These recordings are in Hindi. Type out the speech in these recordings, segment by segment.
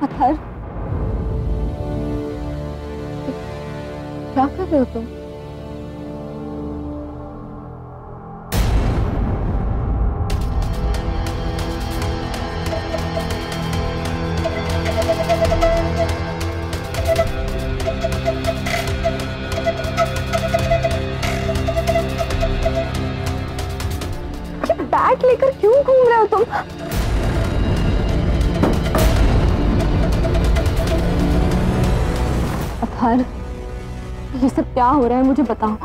अथर, क्या कर रहे हो तुम? बैग लेकर क्यों घूम रहे हो तुम? अथर, ये सब क्या हो रहा है मुझे बताओ।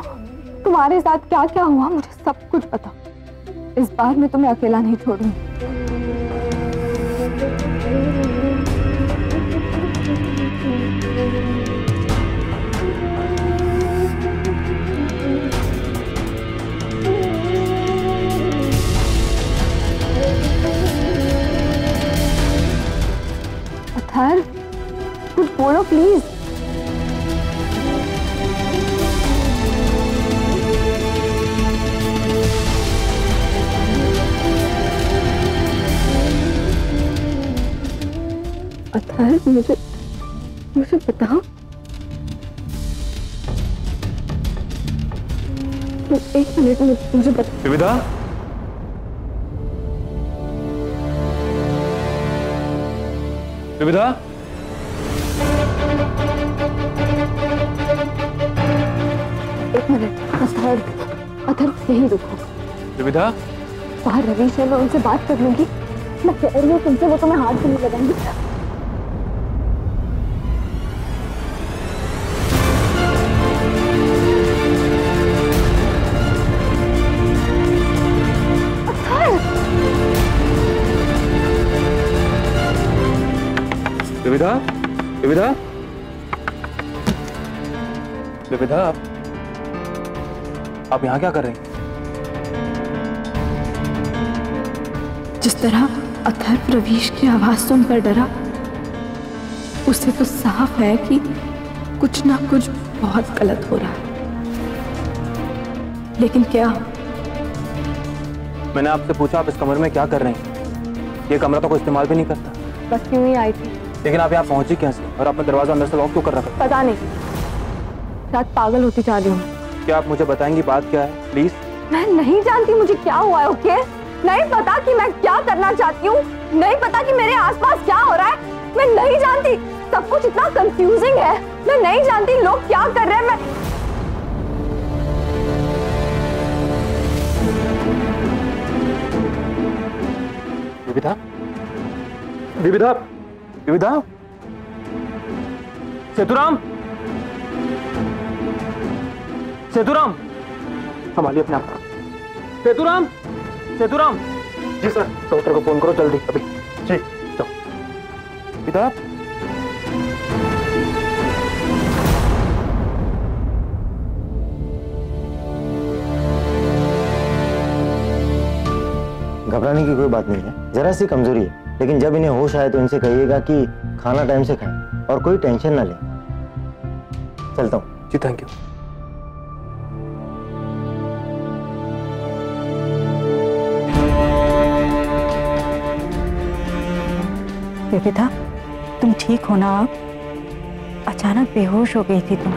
तुम्हारे साथ क्या क्या हुआ मुझे सब कुछ बताओ। इस बार मैं तुम्हें अकेला नहीं छोड़ूंगी। अथर, कुछ बोलो प्लीज। अथर, मुझे बताओ। एक मिनट में मुझे बता। विविधा, विविधा, एक मिनट। अथर यहीं रुको। विविधा, बाहर रवीश है, मैं उनसे बात कर लूंगी। मैं कह रही हूँ तुमसे, वो तुम्हें हाथ भी नहीं लगाएंगे। विविधा, विविधा, विविधा, आप यहाँ क्या कर रहे हैं? जिस तरह अथर रवीश की आवाज सुनकर डरा, उससे तो साफ है कि कुछ ना कुछ बहुत गलत हो रहा है। लेकिन क्या? मैंने आपसे पूछा आप इस कमरे में क्या कर रहे हैं? ये कमरा तो कोई इस्तेमाल भी नहीं करता। बस यूं ही आई थी। लेकिन आप यहाँ पहुंची कैसे और आपने दरवाजा अंदर से लॉक क्यों कर रखा? पता नहीं, शायद पागल होती जा रही हूँ। क्या आप मुझे बताएंगी बात क्या है प्लीज? मैं नहीं जानती मुझे क्या हुआ है। ओके, नहीं पता कि मैं क्या करना चाहती हूँ, नहीं पता कि मेरे आसपास क्या हो रहा है। मैं नहीं जानती, सब कुछ इतना कंफ्यूजिंग है। मैं नहीं जानती लोग क्या कर रहे हैं। मैं विविधा, विविधा, विविधा, सेतुराम, सेतुराम, संभालिए अपने आप। सेतुराम, सेतुराम। जी सर, डॉक्टर को फोन करो जल्दी अभी। जी चलो। विविधा, घबराने की कोई बात नहीं है, जरा सी कमजोरी है। लेकिन जब इन्हें होश आए तो इनसे कहिएगा कि खाना टाइम से खाएं और कोई टेंशन ना लें। चलता हूँ। जी थैंक यू। विविधा, तुम ठीक हो ना? अब अचानक बेहोश हो गई थी तुम।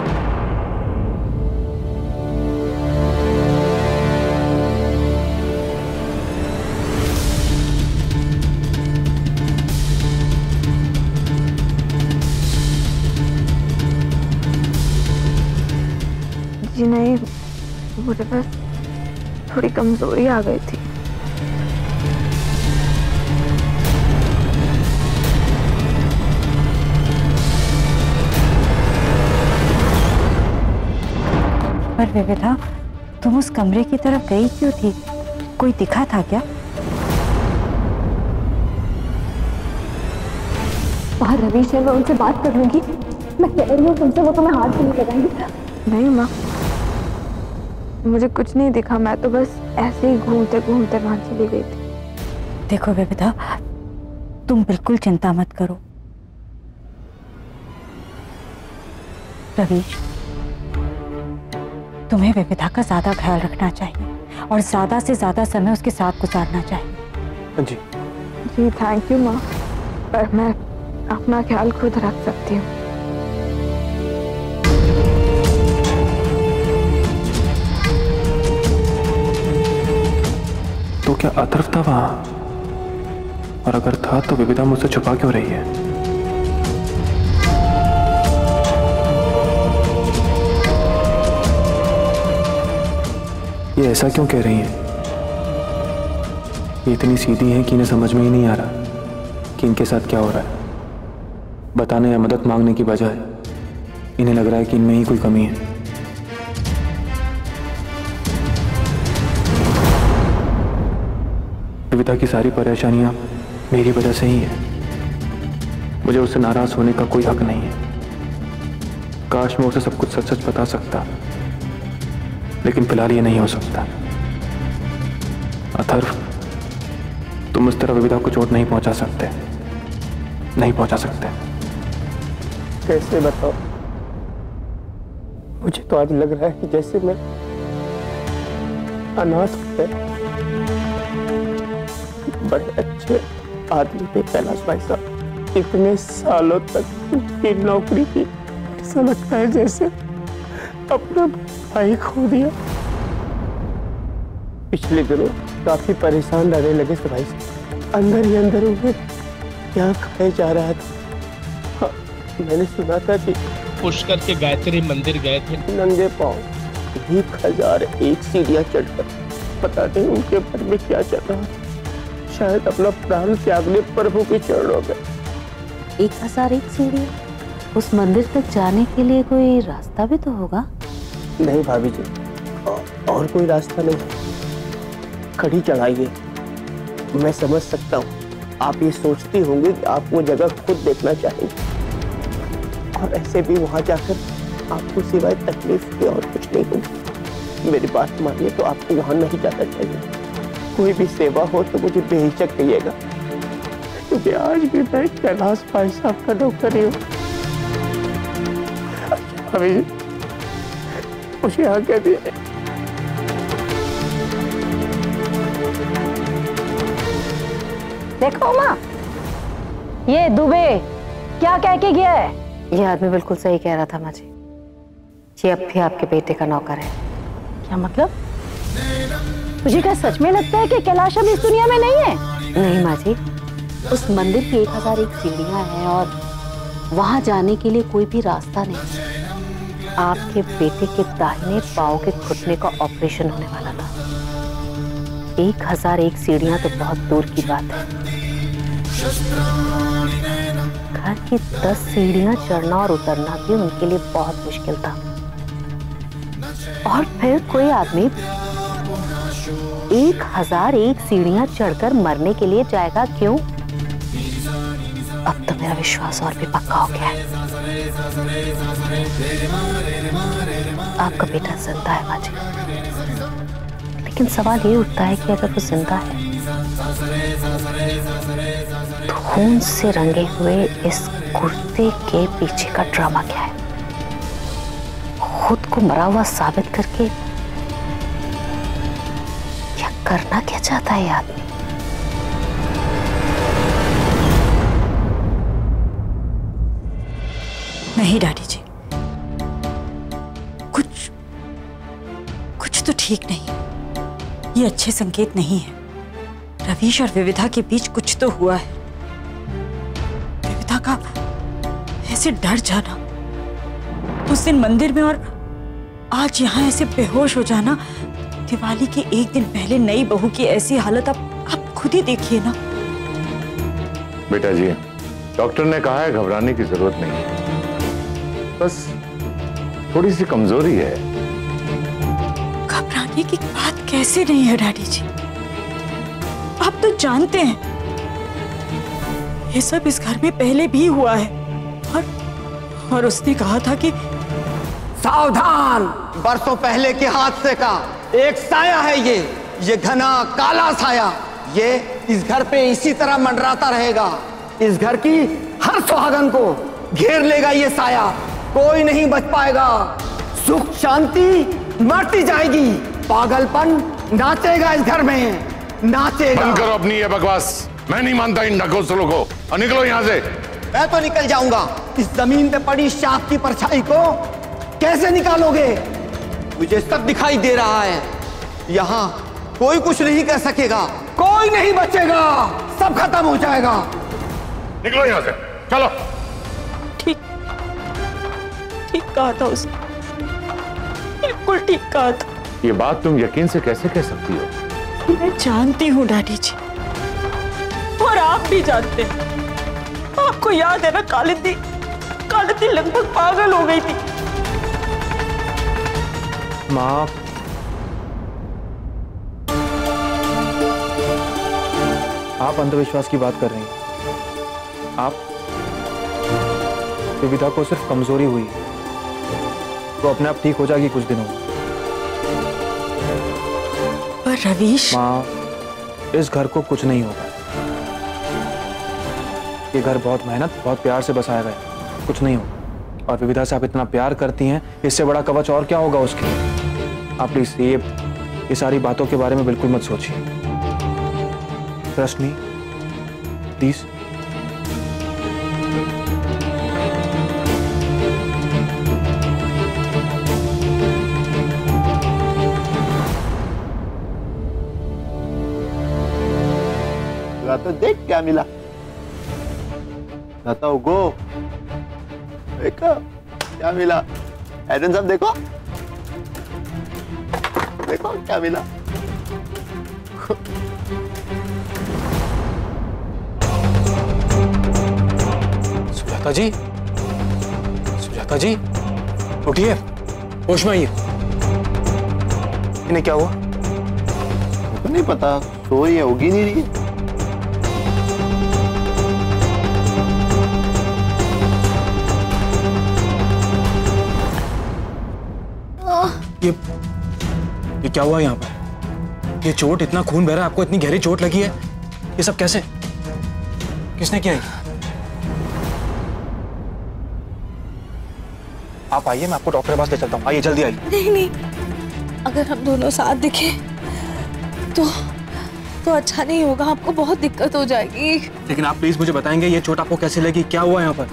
जी नहीं, मुझे बस थोड़ी कमजोरी आ गई थी। पर विविधा, तुम उस कमरे की तरफ गई क्यों थी? कोई दिखा था क्या? बाहर रवीश है, मैं उनसे बात कर लूंगी। मैं कह रही हूँ तुमसे, वो तुम्हें हाथ भी नहीं लगाएंगे। नहीं माँ, मुझे कुछ नहीं दिखा। मैं तो बस ऐसे ही घूमते घूमते वहां चली गई थी। देखो विविधा, तुम बिल्कुल चिंता मत करो। रवीश, तुम्हें विविधा का ज्यादा ख्याल रखना चाहिए और ज्यादा से ज्यादा समय उसके साथ गुजारना चाहिए। जी जी थैंक यू माँ, पर मैं अपना ख्याल खुद रख सकती हूँ। तो क्या अतर्फ था वहां? और अगर था तो विविधा मुझसे छुपा क्यों रही है? ये ऐसा क्यों कह रही हैं? ये इतनी सीधी हैं कि इन्हें समझ में ही नहीं आ रहा कि इनके साथ क्या हो रहा है। बताने या मदद मांगने की बजाय इन्हें लग रहा है कि इनमें ही कोई कमी है। विविधा की सारी परेशानियां मेरी वजह से ही है। मुझे उससे नाराज होने का कोई हक नहीं है। काश मैं उसे सब कुछ सच सच बता सकता, लेकिन फिलहाल ये नहीं हो सकता। अथर्व, तुम इस तरह विविधा को चोट नहीं पहुंचा सकते, नहीं पहुंचा सकते। कैसे बताओ? मुझे तो आज लग रहा है कि जैसे मैं अनाथ है। बड़े अच्छे आदमी थे कैलाश भाई साहब, इतने सालों तक उनकी नौकरी की, ऐसा लगता है जैसे अपना भाई खो दिया। पिछले दिनों काफी परेशान रहने लगे थे भाई साहब, अंदर ही अंदर उन्हें क्या खाया जा रहा था। हाँ, मैंने सुना था कि पुष्कर के गायत्री मंदिर गए थे नंगे पांव 1001 सीढ़ियां चढ़कर। पता नहीं उनके मन में क्या चल रहा था, शायद अपना प्राण त्यागने प्रभु के चरणों में। 1001 सीढ़ियां? उस मंदिर तक जाने के लिए कोई रास्ता भी तो होगा? नहीं भाभी जी, और कोई रास्ता नहीं। कड़ी चढ़ाइए। मैं समझ सकता हूँ आप ये सोचती होंगी कि आप वो जगह खुद देखना चाहेंगे, और ऐसे भी वहां जाकर आपको सिवाय तकलीफ के और कुछ नहीं होगी। मेरी बात मानिए तो आपको वहां नहीं जाना चाहिए। कोई भी सेवा हो तो मुझे बेहिचक कहिएगा, क्योंकि आज भी मैं कैलाश भाई साहब का नौकर ही हूँ। अभी मुझे आज्ञा दीजिए। देखो माँ, ये दुबे क्या कह के गया है? ये आदमी बिल्कुल सही कह रहा था माँ जी। ये अब भी आपके बेटे का नौकर है। क्या मतलब? मुझे क्या सच में लगता है कि कैलाश अब इस दुनिया में नहीं है? नहीं माँ जी, उस मंदिर की 1001 सीढ़ियां हैं और वहां जाने के लिए कोई भी रास्ता नहीं। आपके बेटे के दाहिने पांव के घुटने का ऑपरेशन होने वाला था। 1001 सीढ़ियां तो बहुत दूर की बात है। घर की 10 सीढ़ियां चढ़ना और उतरना भी उनके लिए बहुत मुश्किल था। और फिर कोई आदमी 1001 सीढ़ियां चढ़कर मरने के लिए जाएगा क्यों? अब तो मेरा विश्वास और भी पक्का हो गया है। आपका बेटा जिंदा है माँ जी, लेकिन सवाल ये उठता है कि अगर वो जिंदा है तो खून से रंगे हुए इस कुर्ते के पीछे का ड्रामा क्या है? खुद को मरा हुआ साबित करके क्या करना क्या चाहता है ये आदमी? नहीं डैडी जी, कुछ तो ठीक नहीं। ये अच्छे संकेत नहीं है। रवीश और विविधा के बीच कुछ तो हुआ है। विविधा का ऐसे डर जाना उस दिन मंदिर में और आज यहाँ ऐसे बेहोश हो जाना, दिवाली के एक दिन पहले नई बहू की ऐसी हालत आप खुद ही देखिए ना। बेटा जी, डॉक्टर ने कहा है घबराने की जरूरत नहीं है, बस थोड़ी सी कमजोरी है। घबराने की बात कैसे नहीं है डैडी जी? आप तो जानते हैं ये सब इस घर में पहले भी हुआ है और उसने कहा था कि सावधान, बरसों पहले के हादसे का एक साया है ये घना काला साया। ये इस घर पे इसी तरह मंडराता रहेगा। इस घर की हर सुहागन को घेर लेगा ये साया, कोई नहीं बच पाएगा। सुख शांति मरती जाएगी, पागलपन नाचेगा इस घर में, नाचेगा। बंद करो अपनी ये बकवास। मैं नहीं मानता इन ढकोसलों को, और निकलो यहाँ से। मैं तो निकल जाऊंगा। इस जमीन पे पड़ी शाख की परछाई को कैसे निकालोगे? मुझे सब दिखाई दे रहा है। यहाँ कोई कुछ नहीं कर सकेगा, कोई नहीं बचेगा, सब खत्म हो जाएगा। निकलो यहाँ से, चलो। ठीक कहा था उसने, बिल्कुल ठीक कहा था। ये बात तुम यकीन से कैसे कह सकती हो? मैं जानती हूँ डैडी जी, और आप भी जानते हैं। आपको याद है ना, कालिंदी लगभग पागल हो गई थी। माँ, आप अंधविश्वास की बात कर रही हैं। आप विविधा को सिर्फ कमजोरी हुई है, तो अपने आप ठीक हो जाएगी कुछ दिनों में। पर रवीश, माँ, इस घर को कुछ नहीं होगा। ये घर बहुत मेहनत, बहुत प्यार से बसाया गया, कुछ नहीं होगा। और विविधा से आप इतना प्यार करती हैं, इससे बड़ा कवच और क्या होगा उसके। आप प्लीज ये सारी बातों के बारे में बिल्कुल मत सोचिए। Trust me, please. तो देख क्या मिला। बताओ गो, देखो क्या मिला। एडन साहब देखो, देखो क्या मिला। सुजाता जी, सुजाता जी, उठिए, होश में आइए। इन्हें क्या हुआ? तो नहीं पता, सो रही है, होगी नहीं रही है। ये क्या हुआ यहाँ पर? ये चोट, इतना खून बह रहा है, आपको इतनी गहरी चोट लगी है, ये सब कैसे? किसने किया? आप आइए, मैं आपको डॉक्टर के पास ले चलता हूँ। आइए, जल्दी आइए। नहीं, अगर हम दोनों साथ दिखे तो अच्छा नहीं होगा, आपको बहुत दिक्कत हो जाएगी। लेकिन आप प्लीज मुझे बताएंगे, ये चोट आपको कैसे लगी? क्या हुआ यहाँ पर?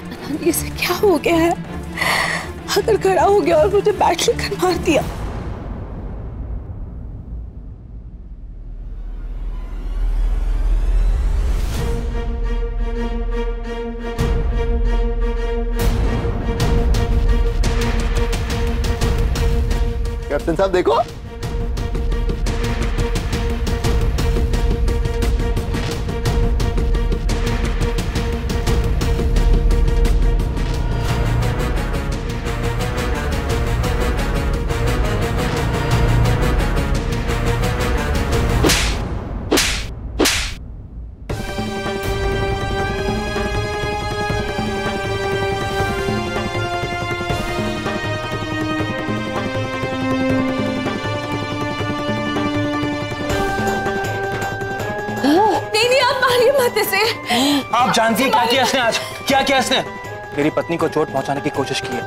इसे क्या हो गया है? अगर खड़ा हो गया और मुझे बैट लेकर मार दिया। कैप्टन साहब देखो, से। आप जानती हैं क्या किया इसने आज? क्या किया इसने? मेरी पत्नी को चोट पहुंचाने की कोशिश की है।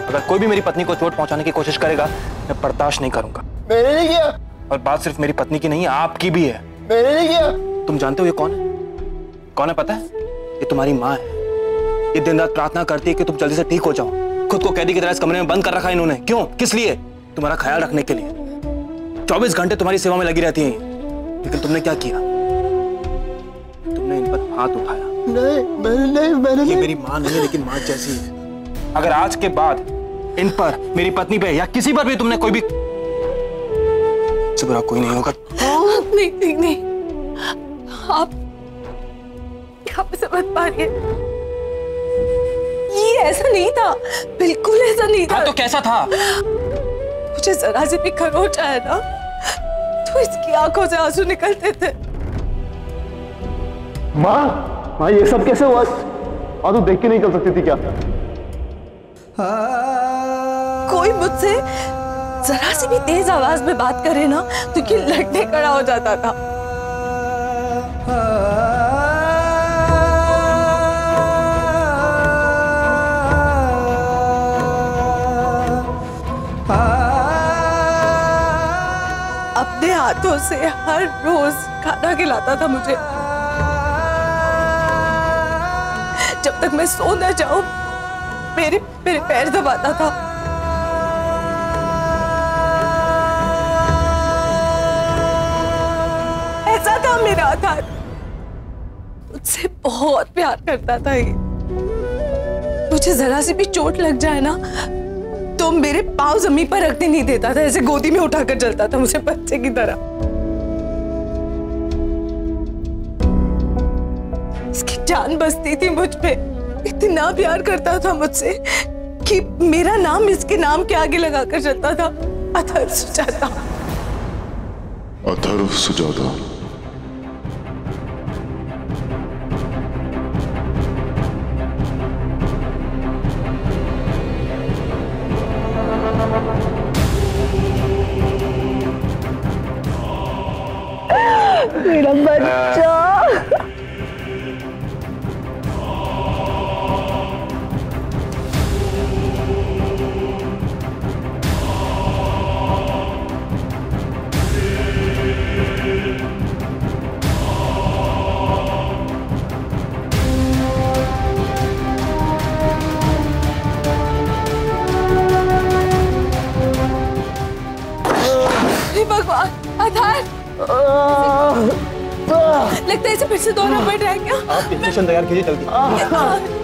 अगर कोई भी मेरी पत्नी को चोट पहुंचाने की कोशिश करेगा, मैं बर्दाश्त नहीं करूंगा। मैंने नहीं किया। और बात सिर्फ मेरी पत्नी की नहीं, आपकी भी है। मैंने नहीं किया। तुम जानते हो ये कौन है? कौन है पता है? ये तुम्हारी माँ है। ये दिन रात प्रार्थना करती है कि तुम जल्दी से ठीक हो जाओ। खुद को कैदी की तरह इस कमरे में बंद कर रखा है इन्होंने। क्यों? किस लिए? तुम्हारा ख्याल रखने के लिए। 24 घंटे तुम्हारी सेवा में लगी रहती है। लेकिन तुमने क्या किया? तुमने इन पर हाथ उठाया। मैंने ये मेरी माँ नहीं है, लेकिन माँ जैसी है। अगर आज के बाद इन पर, मेरी पत्नी पे या किसी पर भी तुमने कोई भी, इससे बुरा कोई नहीं होगा। नहीं, आप समझ पा रही हैं? ये ऐसा नहीं था, बिल्कुल ऐसा नहीं था। तो कैसा था? मुझे जरा से भी खरोच आया ना, तो इसकी आंखों से आंसू निकलते थे। माँ, ये सब कैसे हुआ? तू देख के नहीं कर सकती थी क्या? कोई मुझसे जरा सी भी तेज आवाज में बात करे ना, तो ये लड़ने खड़ा हो जाता था। अपने हाथों से हर रोज खाना खिलाता था मुझे। जब तक मैं सो ना जाऊं मेरे पैर दबाता था। ऐसा था मेरा आधार, मुझसे बहुत प्यार करता था ये। मुझे जरा सी भी चोट लग जाए ना तो मेरे पाँव जमीन पर रखने नहीं देता था, ऐसे गोदी में उठाकर चलता था मुझे बच्चे की तरह। इसकी जान बसती थी मुझ पे, इतना प्यार करता था मुझसे कि मेरा नाम इसके नाम के आगे लगाकर चलता था, अथर्व सुजाता। अथर्व सुजाता। मेरा बच्चा। भगवान, आधार लगता है इसे फिर से दौरा पड़ रहा है क्या? आप इंजेक्शन तैयार कीजिए जल्दी।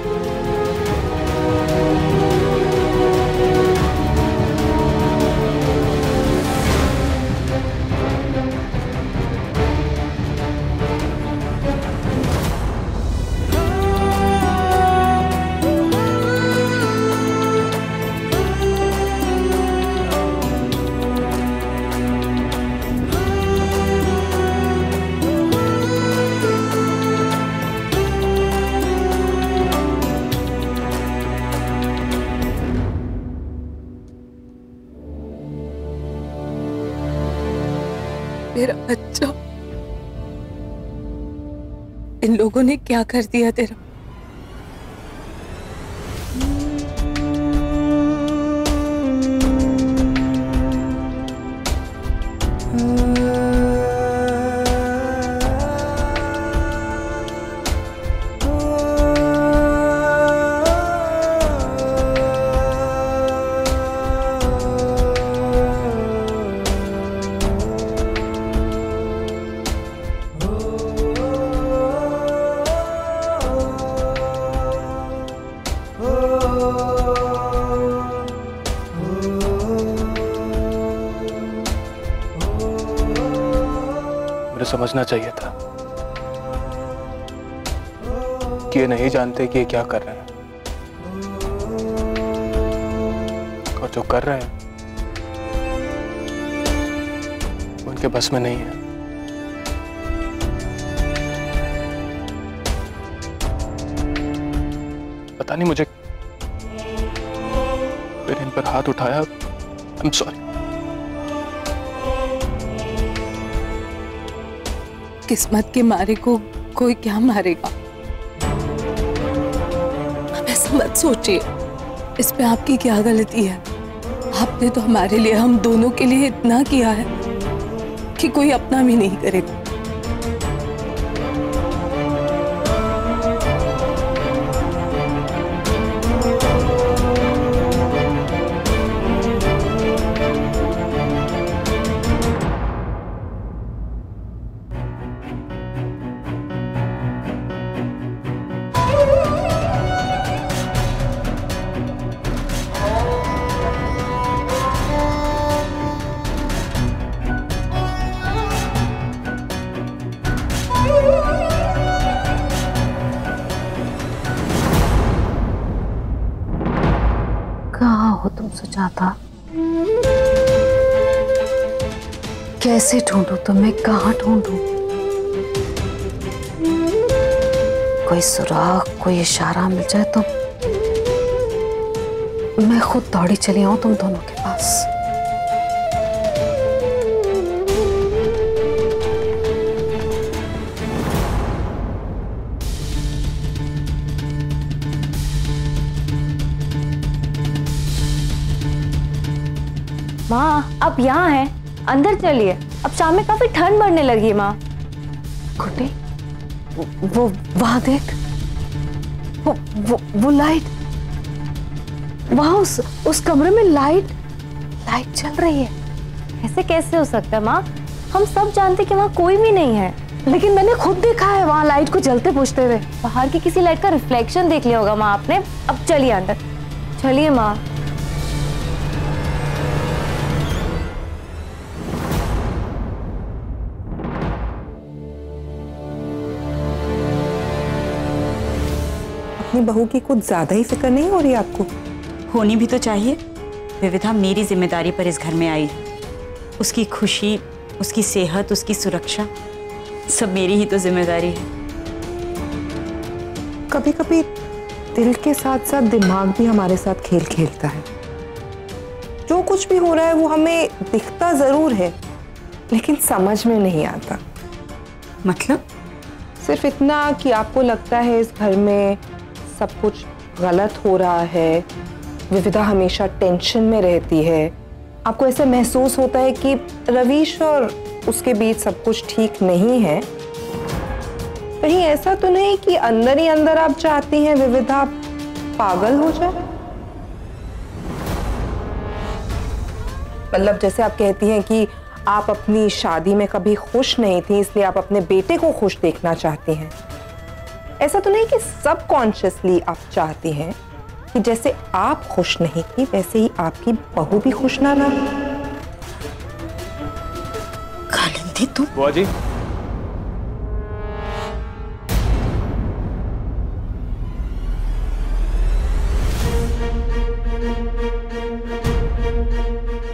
मेरा बच्चा, इन लोगों ने क्या कर दिया तेरा? मुझे समझना चाहिए था कि ये नहीं जानते कि ये क्या कर रहे हैं, और जो कर रहे हैं उनके बस में नहीं है। पता नहीं मुझे मैंने इन पर हाथ उठाया। I am sorry. किस्मत के मारे को कोई क्या मारेगा? अब ऐसा मत सोचिए, इस पे आपकी क्या गलती है? आपने तो हमारे लिए, हम दोनों के लिए इतना किया है कि कोई अपना भी नहीं करेगा। कहाँ हो तुम सुजाता? कैसे ढूंढूं तुम्हें, कहाँ ढूंढूं? कोई सुराग, कोई इशारा मिल जाए तो मैं खुद दौड़ी चली आऊं तुम दोनों के पास। माँ आप यहाँ हैं, अंदर चलिए, अब शाम में काफी ठंड बढ़ने लगी है। माँ गुड्डी, वो वहां देख, वो लाइट, वहां उस कमरे में लाइट चल रही है। ऐसे कैसे हो सकता है माँ? हम सब जानते कि वहाँ कोई भी नहीं है। लेकिन मैंने खुद देखा है वहां लाइट को जलते बुझते हुए। बाहर की किसी लाइट का रिफ्लेक्शन देख लिया होगा माँ आपने। अब चलिए अंदर, चलिए माँ। अपनी बहू की कुछ ज्यादा ही फिक्र नहीं हो रही आपको? होनी भी तो चाहिए। विविधा मेरी जिम्मेदारी पर इस घर में आई है। उसकी खुशी, उसकी सेहत, उसकी सुरक्षा सब मेरी ही तो जिम्मेदारी है। कभी कभी दिल के साथ साथ दिमाग भी हमारे साथ खेल खेलता है। जो कुछ भी हो रहा है वो हमें दिखता जरूर है, लेकिन समझ में नहीं आता। मतलब? सिर्फ इतना कि आपको लगता है इस घर में सब कुछ गलत हो रहा है, विविधा हमेशा टेंशन में रहती है। आपको ऐसे महसूस होता है कि रवीश और उसके बीच सब कुछ ठीक नहीं है। कहीं ऐसा तो नहीं कि अंदर ही अंदर आप चाहती हैं विविधा पागल हो जाए? मतलब जैसे आप कहती हैं कि आप अपनी शादी में कभी खुश नहीं थी, इसलिए आप अपने बेटे को खुश देखना चाहती हैं। ऐसा तो नहीं कि सबकॉन्शियसली आप चाहती हैं कि जैसे आप खुश नहीं थी वैसे ही आपकी बहू भी खुश ना रहे? कालिंदी तुम। बुआ जी,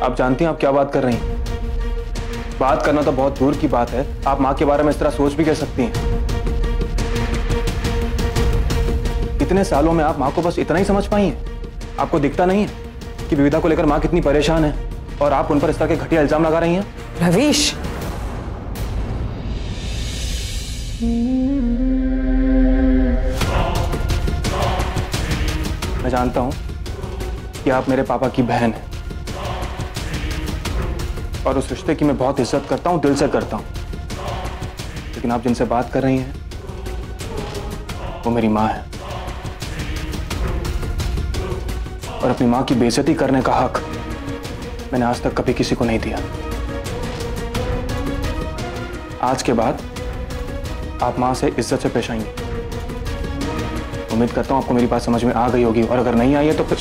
आप जानती हैं आप क्या बात कर रही हैं? बात करना तो बहुत दूर की बात है, आप माँ के बारे में इस तरह सोच भी कह सकती हैं? इतने सालों में आप माँ को बस इतना ही समझ पाई हैं? आपको दिखता नहीं है कि विविधा को लेकर माँ कितनी परेशान है और आप उन पर इस तरह के घटिया इल्जाम लगा रही हैं? रवीश, मैं जानता हूं कि आप मेरे पापा की बहन हैं और उस रिश्ते की मैं बहुत इज्जत करता हूं, दिल से करता हूं, लेकिन आप जिनसे बात कर रही हैं वो मेरी माँ है और अपनी माँ की बेइज्जती करने का हक मैंने आज तक कभी किसी को नहीं दिया। आज के बाद आप माँ से इज्जत से पेश आएंगे। उम्मीद करता हूं आपको मेरी बात समझ में आ गई होगी और अगर नहीं आई है तो फिर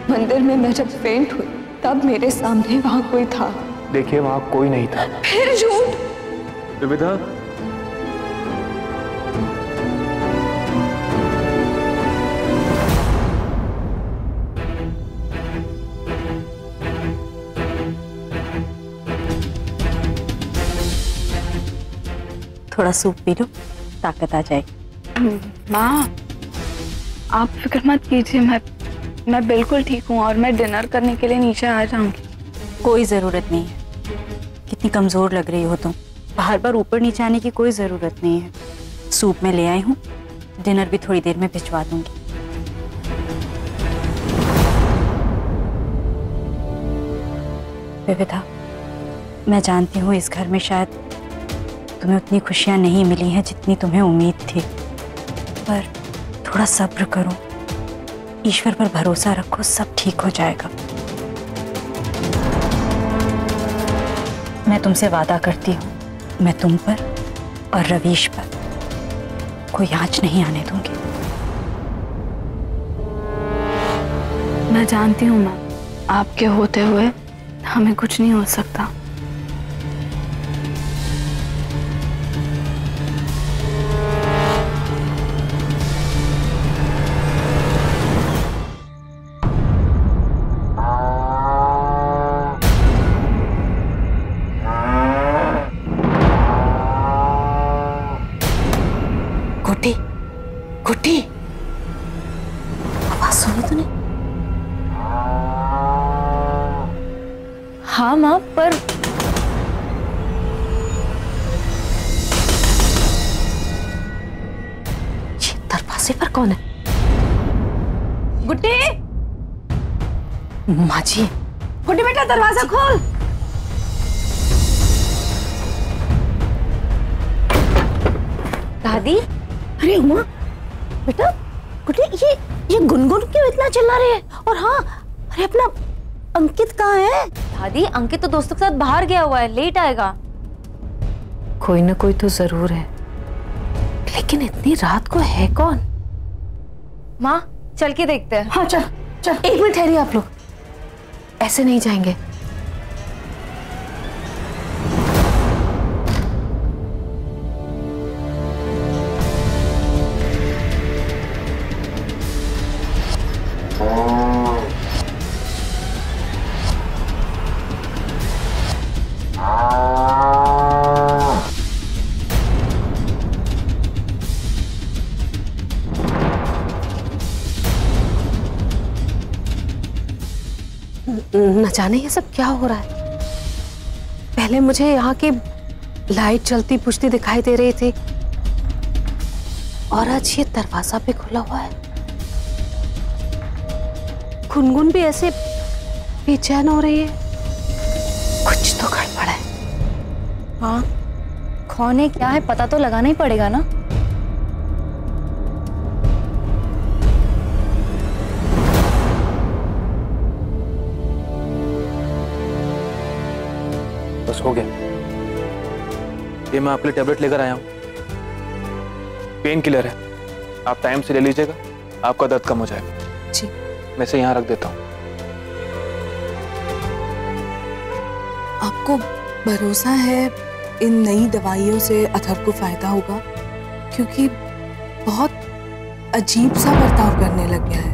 मंदिर में मैं जब फेंट हुई तब मेरे सामने वहां कोई था। देखिए वहां कोई नहीं था। फिर झूठ। विविधा, थोड़ा सूप पी लो, ताकत आ जाएगी। माँ, आप फिक्र मत कीजिए, मैं बिल्कुल ठीक हूँ और मैं डिनर करने के लिए नीचे आ जाऊंगी। कोई जरूरत नहीं है। कितनी कमजोर लग रही हो तुम। बार बार ऊपर नीचे आने की कोई जरूरत नहीं है। सूप में ले आई हूँ, डिनर भी थोड़ी देर में भिजवा दूंगी। विविधा, मैं जानती हूँ इस घर में शायद तुम्हें उतनी खुशियां नहीं मिली हैं जितनी तुम्हें उम्मीद थी, पर थोड़ा सब्र करो, ईश्वर पर भरोसा रखो, सब ठीक हो जाएगा। मैं तुमसे वादा करती हूँ, मैं तुम पर और रवीश पर कोई आँच नहीं आने दूंगी। मैं जानती हूँ माँ, आपके होते हुए हमें कुछ नहीं हो सकता। गुड्डी, गुड्डी, आवाज सुनी तूने? माँ, पर ये दरवाजे पर कौन है? गुड्डी! माँ जी, गुड्डी बेटा दरवाजा खोल। दादी। अरे उमा बेटा, गुड्डी ये गुनगुन क्यों इतना चिल्ला रही है? और हाँ, अरे अपना अंकित कहाँ है? दादी, अंकित तो दोस्तों के साथ बाहर गया हुआ है, लेट आएगा। कोई ना कोई तो जरूर है, लेकिन इतनी रात को है कौन? माँ, चल के देखते हैं। हाँ चल चल। एक मिनट ठहरिए आप लोग, ऐसे नहीं जाएंगे। न जाने ये सब क्या हो रहा है। पहले मुझे यहाँ की लाइट जलती बुझती दिखाई दे रही थी, और आज ये दरवाजा भी खुला हुआ है। गुनगुन भी ऐसे बेचैन हो रही है। कुछ तो गड़बड़ है। हाँ, कौन है क्या है पता तो लगाना ही पड़ेगा ना। बस हो गया। ये मैं आपके लिए टैबलेट लेकर आया हूँ, पेन किलर है, आप टाइम से ले लीजिएगा, आपका दर्द कम हो जाएगा। जी। मैं इसे यहाँ रख देता हूँ। आपको भरोसा है इन नई दवाइयों से अथर्व को फायदा होगा? क्योंकि बहुत अजीब सा बर्ताव करने लग गया है।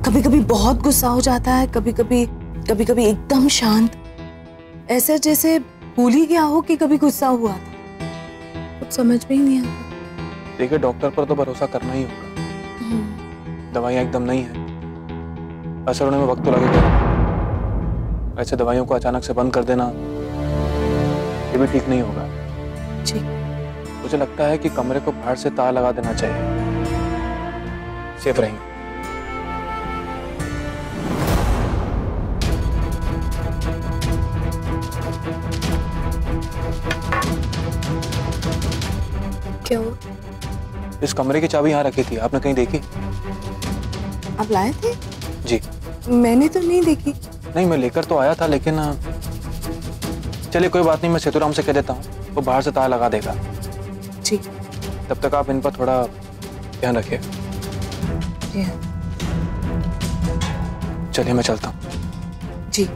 कभी कभी बहुत गुस्सा हो जाता है, कभी कभी एकदम शांत, ऐसे जैसे भूल ही गया हो कि कभी गुस्सा हुआ था। कुछ समझ में ही नहीं आता। देखिए, डॉक्टर पर तो भरोसा करना ही होगा। दवाइयाँ एकदम नहीं है, असर होने में वक्त तो लगेगा। ऐसे दवाइयों को अचानक से बंद कर देना ये भी ठीक नहीं होगा। जी। मुझे लगता है कि कमरे को बाहर से ताला लगा देना चाहिए, सेफ रहेंगे। क्या हुआ? इस कमरे की चाबी यहाँ रखी थी, आपने कहीं देखी? आप लाए थे? जी। मैंने तो नहीं देखी। नहीं, मैं लेकर तो आया था, लेकिन चलिए कोई बात नहीं, मैं सेतुराम से कह देता हूँ, वो बाहर से ताला लगा देगा। जी। तब तक आप इन पर थोड़ा ध्यान रखिए। जी हाँ। चलिए मैं चलता हूँ। जी।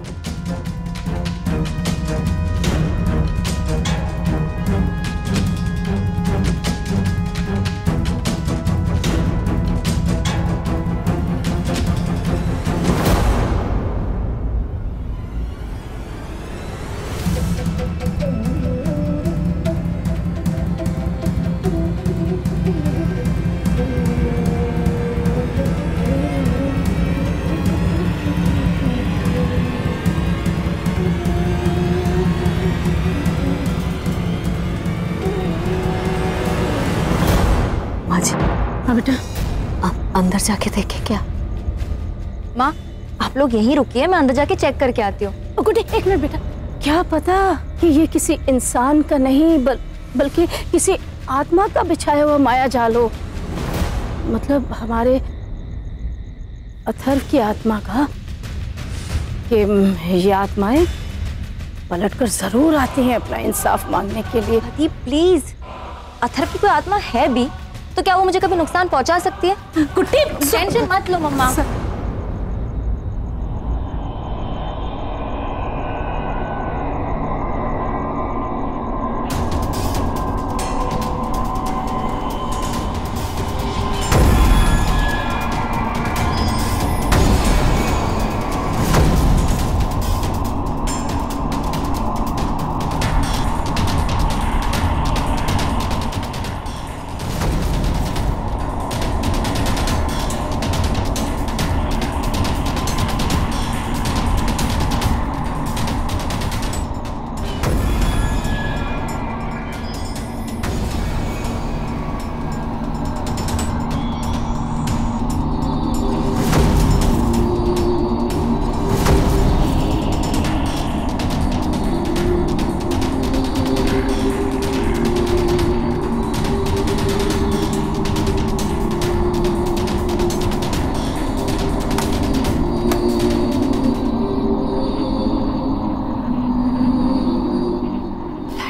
हाँ बेटा, अंदर जाके देखे क्या? माँ, आप लोग यहीं रुकिए, मैं अंदर जाके चेक करके आती हूँ। गुड्डी एक मिनट बेटा, क्या पता कि ये किसी इंसान का नहीं बल्कि किसी आत्मा का बिछाया हुआ माया जाल हो। मतलब हमारे अथर्व की आत्मा का। कि ये आत्माएं पलटकर जरूर आती हैं अपना इंसाफ मांगने के लिए। दादी प्लीज, अथर्व की कोई आत्मा है भी तो क्या वो मुझे कभी नुकसान पहुंचा सकती है? गुड्डी टेंशन मत लो मम्मा।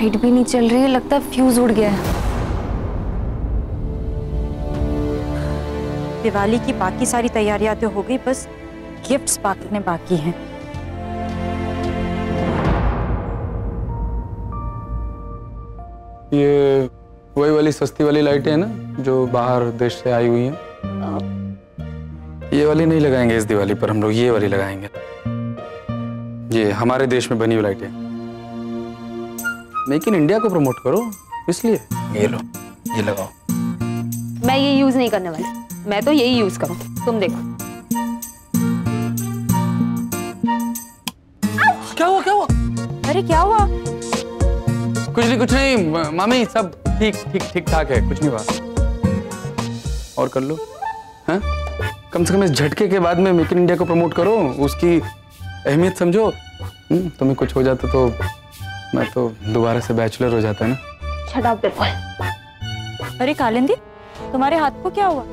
लाइट भी नहीं चल रही है, लगता है फ्यूज उड़ गया है। दिवाली की बाकी सारी तैयारियां तो हो गई, बस गिफ्ट्स बांटने बाकी हैं। ये वही वाली सस्ती वाली लाइटें हैं ना जो बाहर देश से आई हुई हैं। ये वाली नहीं लगाएंगे इस दिवाली पर, हम लोग ये वाली लगाएंगे। ये हमारे देश में बनी हुई लाइटें। मेक इन इंडिया को प्रमोट करो, इसलिए ये लो, ये लगाओ। मैं ये यूज नहीं करने वाली, मैं तो यही यूज करूँ, तुम देखो। क्या हुआ, क्या हुआ? अरे क्या हुआ? कुछ नहीं मामी, सब ठीक ठाक है, कुछ नहीं हुआ। और कर लो, हाँ? कम से कम इस झटके के बाद में मेक इन इंडिया को प्रमोट करो, उसकी अहमियत समझो। तुम्हें कुछ हो जाता तो मैं तो दोबारा से बैचलर हो जाता है ना। शट अप बिल्कुल। अरे कालिंदी, तुम्हारे हाथ को क्या हुआ?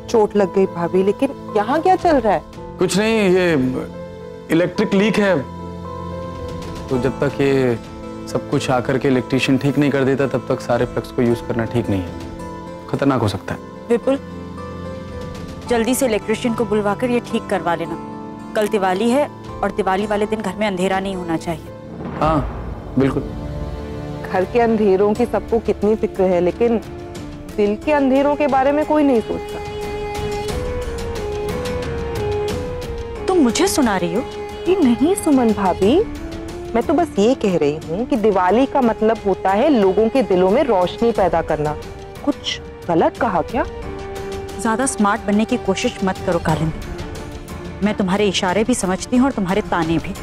चोट लग गई भाभी, लेकिन यहाँ क्या चल रहा है? कुछ नहीं, ये इलेक्ट्रिक लीक है, तो जब तक ये सब कुछ आकर के इलेक्ट्रिशियन ठीक नहीं कर देता तब तक सारे प्लग्स को यूज करना ठीक नहीं है, खतरनाक हो सकता है। विपुल, जल्दी से इलेक्ट्रिशियन को बुलवाकर ये ठीक करवा लेना। कल दिवाली है और दिवाली वाले दिन घर में अंधेरा नहीं होना चाहिए। हाँ बिल्कुल। घर के अंधेरों की सबको कितनी फिक्र है, लेकिन दिल के अंधेरों के बारे में कोई नहीं सोचता। तुम मुझे सुना रही हो? ये नहीं सुमन भाभी, मैं तो बस ये कह रही हूँ कि दिवाली का मतलब होता है लोगों के दिलों में रोशनी पैदा करना। कुछ गलत कहा क्या? ज्यादा स्मार्ट बनने की कोशिश मत करो कालिंदी। मैं तुम्हारे इशारे भी समझती हूँ और तुम्हारे ताने भी,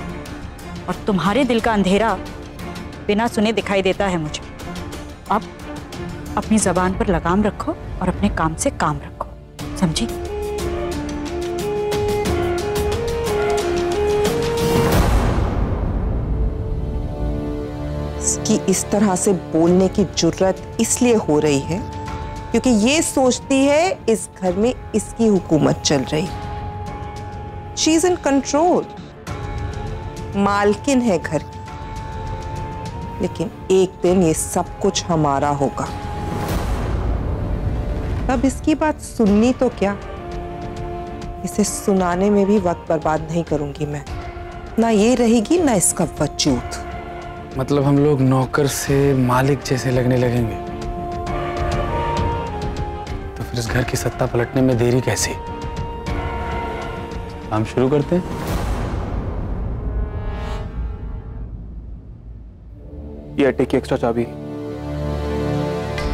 और तुम्हारे दिल का अंधेरा बिना सुने दिखाई देता है मुझे। अब अपनी जबान पर लगाम रखो और अपने काम से काम रखो, समझी? इसकी इस तरह से बोलने की जुर्रत इसलिए हो रही है क्योंकि ये सोचती है इस घर में इसकी हुकूमत चल रही। शी इज इन कंट्रोल, मालकिन है घर की। लेकिन एक दिन ये सब कुछ हमारा होगा, तब इसकी बात सुननी तो क्या, इसे सुनाने में भी वक्त बर्बाद नहीं करूंगी मैं। ना ये रहेगी ना इसका वजूद। मतलब हम लोग नौकर से मालिक जैसे लगने लगेंगे, तो फिर इस घर की सत्ता पलटने में देरी कैसी? काम शुरू करते हैं। ये अट्टे की एक्स्ट्रा चाबी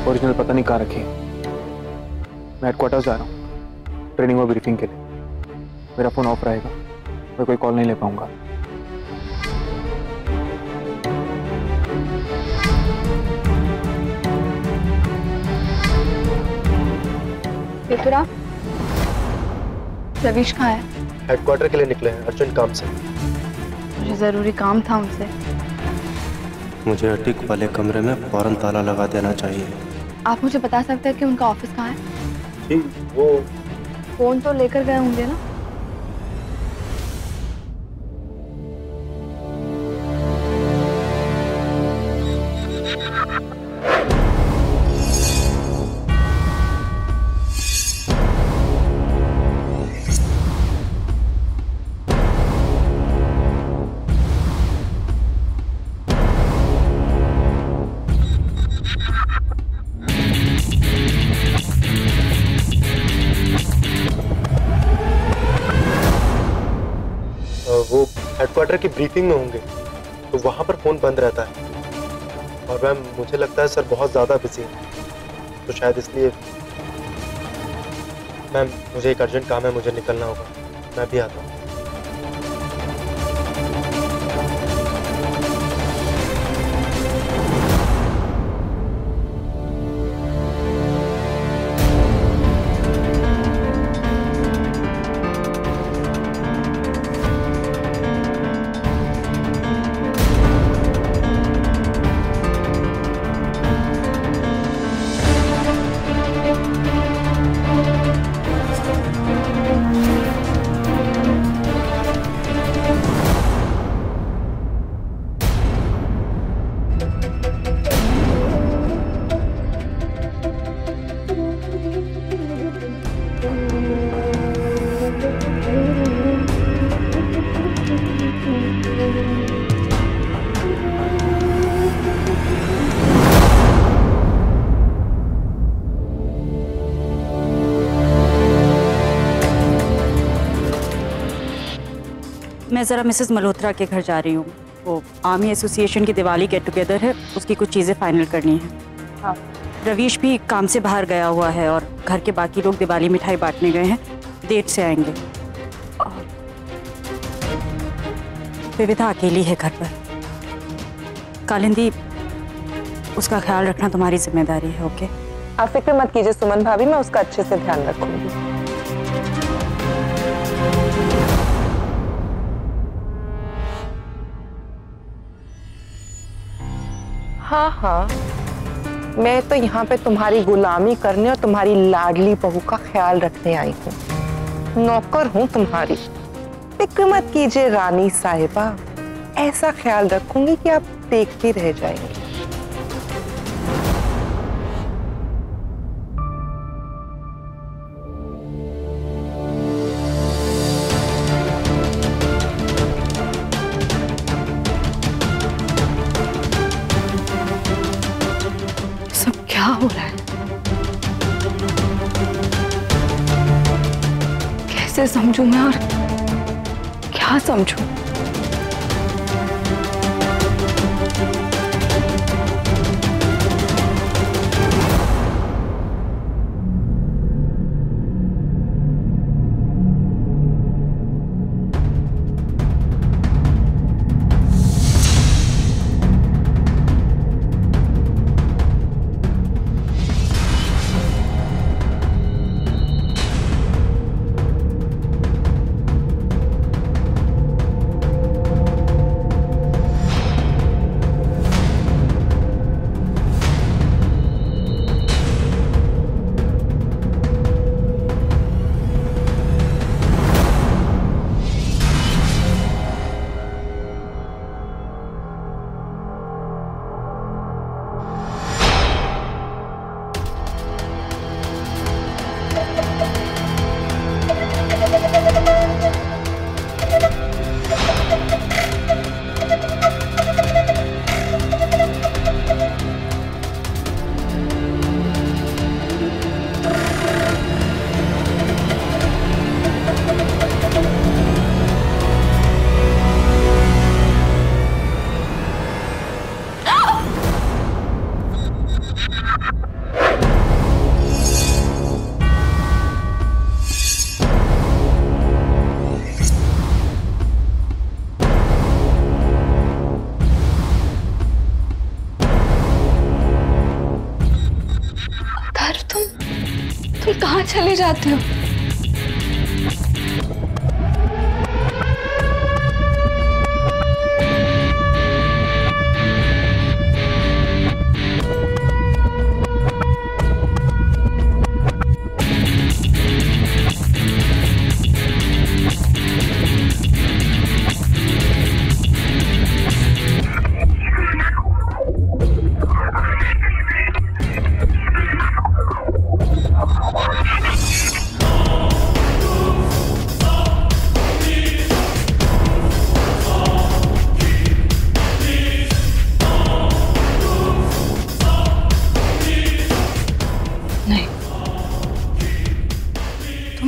ओरिजिनल पता नहीं कहाँ रखी। मैं हेडक्वार्टर जा रहा हूँ ट्रेनिंग और ब्रीफिंग के लिए। मेरा फोन ऑफ रहेगा, मैं कोई कॉल नहीं ले पाऊंगा। युतुरा, रवीश कहाँ है? हेडक्वार्टर के लिए निकले हैं अर्जेंट काम से। मुझे जरूरी काम था उनसे। मुझे अटिक वाले कमरे में फौरन ताला लगा देना चाहिए। आप मुझे बता सकते हैं कि उनका ऑफिस कहाँ है? जी, वो फोन तो लेकर गए होंगे ना? वो हेडक्वार्टर की ब्रीफिंग में होंगे, तो वहाँ पर फ़ोन बंद रहता है। और मैम मुझे लगता है सर बहुत ज़्यादा बिजी है, तो शायद इसलिए। मैम मुझे एक अर्जेंट काम है, मुझे निकलना होगा, मैं भी आता हूँ। मैं ज़रा मिसेस मल्होत्रा के घर जा रही हूँ। वो आर्मी एसोसिएशन की दिवाली गेट टुगेदर है, उसकी कुछ चीज़ें फाइनल करनी है। हाँ, रवीश भी काम से बाहर गया हुआ है और घर के बाकी लोग दिवाली मिठाई बांटने गए हैं, देर से आएंगे। विविधा अकेली है घर पर। कालिंदी, उसका ख्याल रखना तुम्हारी जिम्मेदारी है। ओके? आप फिक्र मत कीजिए सुमन भाभी, मैं उसका अच्छे से ध्यान रखूंगी। हाँ हाँ, मैं तो यहाँ पे तुम्हारी गुलामी करने और तुम्हारी लाडली बहू का ख्याल रखने आई हूँ। नौकर हूँ तुम्हारी। फिक्र मत कीजिए रानी साहिबा, ऐसा ख्याल रखूंगी कि आप देखते रह जाएंगे। सब क्या हो रहा है? कैसे समझूं मैं और क्या समझूं? तुम कहाँ चले जाते हो?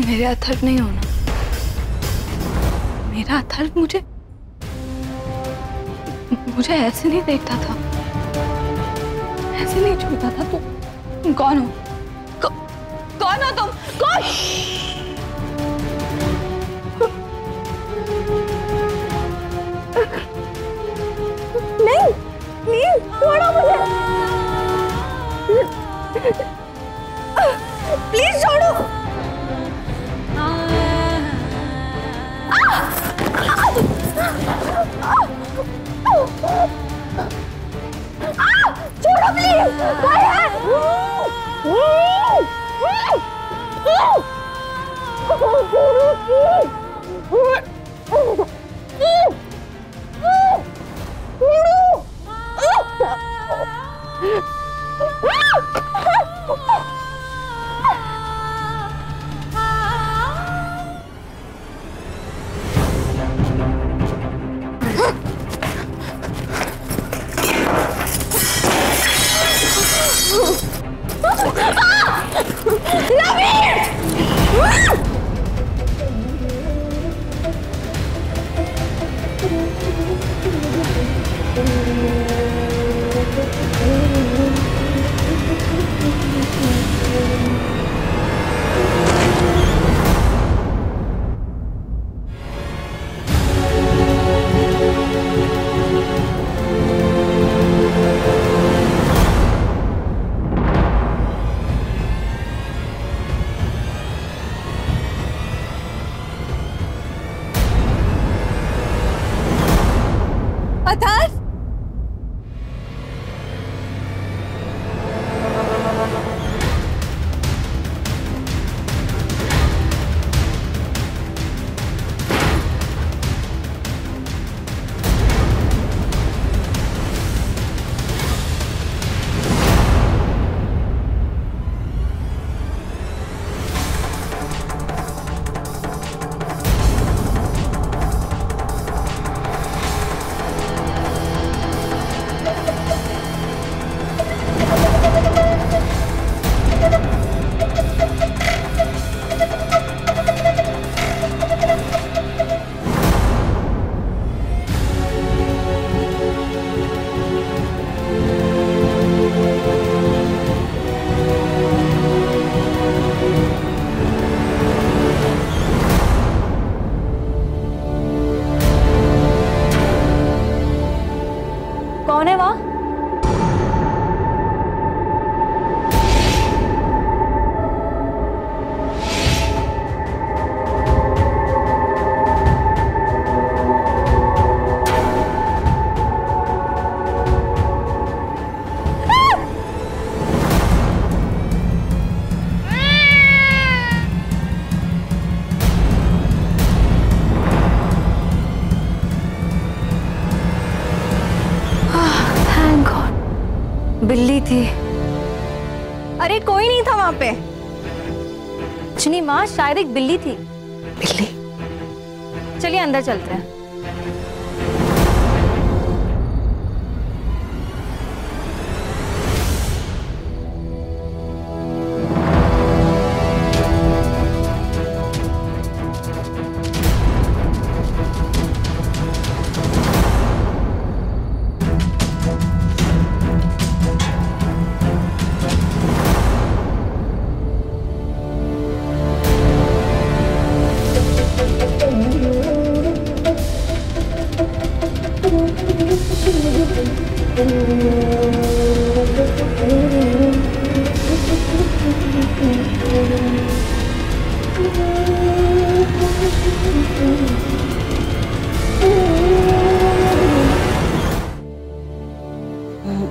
मेरे अथर्व नहीं होना। मेरा अथर्व मुझे ऐसे नहीं देखता था, ऐसे नहीं छूता था। तुम कौन हो? कौन हो तुम? कौन? नहीं, प्लीज छोड़ो मुझे, प्लीज छोड़ो। छोड़ो प्लीज। कौन है वहाँ? बिल्ली थी। अरे कोई नहीं था वहां पे। चुनी माँ, शायद एक बिल्ली थी। बिल्ली? चलिए अंदर चलते हैं।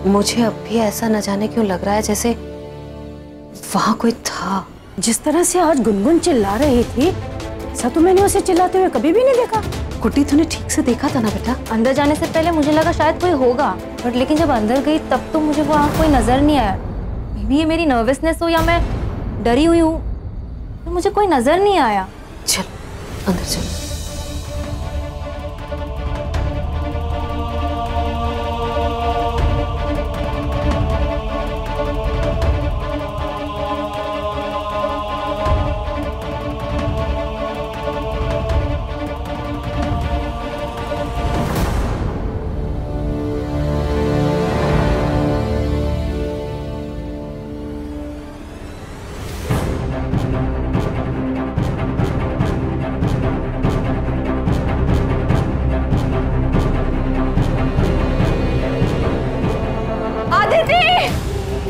मुझे अब भी ऐसा न जाने क्यों लग रहा है जैसे वहां कोई था। जिस तरह से आज गुनगुन चिल्ला रही थी, ऐसा तो मैंने उसे चिल्लाते हुए कभी भी नहीं देखा। गुड्डी, तूने ठीक से देखा था ना बेटा? अंदर जाने से पहले मुझे लगा शायद कोई होगा, बट लेकिन जब अंदर गई तब तो मुझे वहाँ कोई नजर नहीं आया। मे बी ये मेरी नर्वसनेस हो या मैं डरी हुई हूँ, तो मुझे कोई नजर नहीं आया। चल अंदर चल।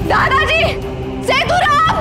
दादाजी, सेतुराम!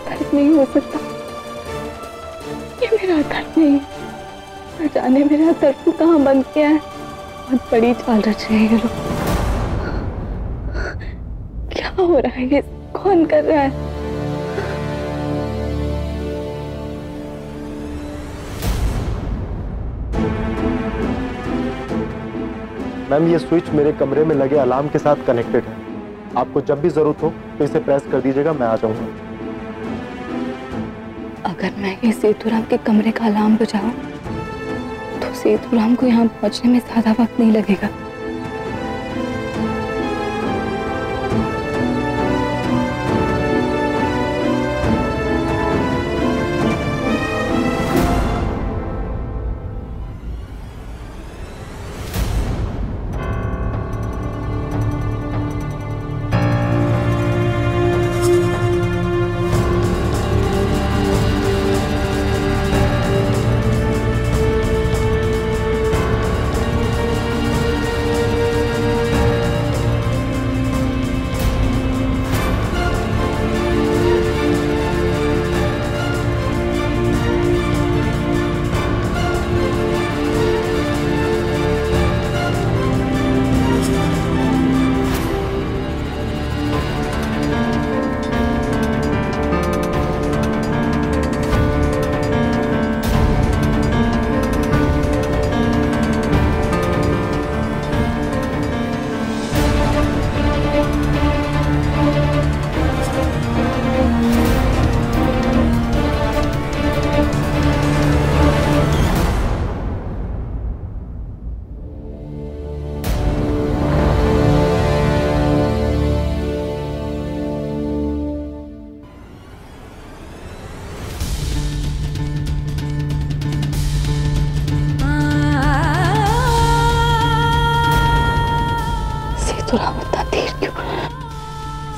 दर्द नहीं हो सकता, ये मेरा दर्द नहीं। न जाने मेरा दर्द को कहाँ बंद किया है। बहुत बड़ी चाल रच रहे हैं ये लोग। क्या हो रहा है? ये कौन कर रहा है? मैम, ये स्विच मेरे कमरे में लगे अलार्म के साथ कनेक्टेड है। आपको जब भी जरूरत हो तो इसे प्रेस कर दीजिएगा, मैं आ जाऊंगा। अगर मैं ये सेतुराम के कमरे का अलार्म बजाऊं तो सेतुराम को यहाँ पहुंचने में ज्यादा वक्त नहीं लगेगा।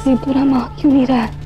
नसीब पूरा माँ क्यों नहीं रहा है?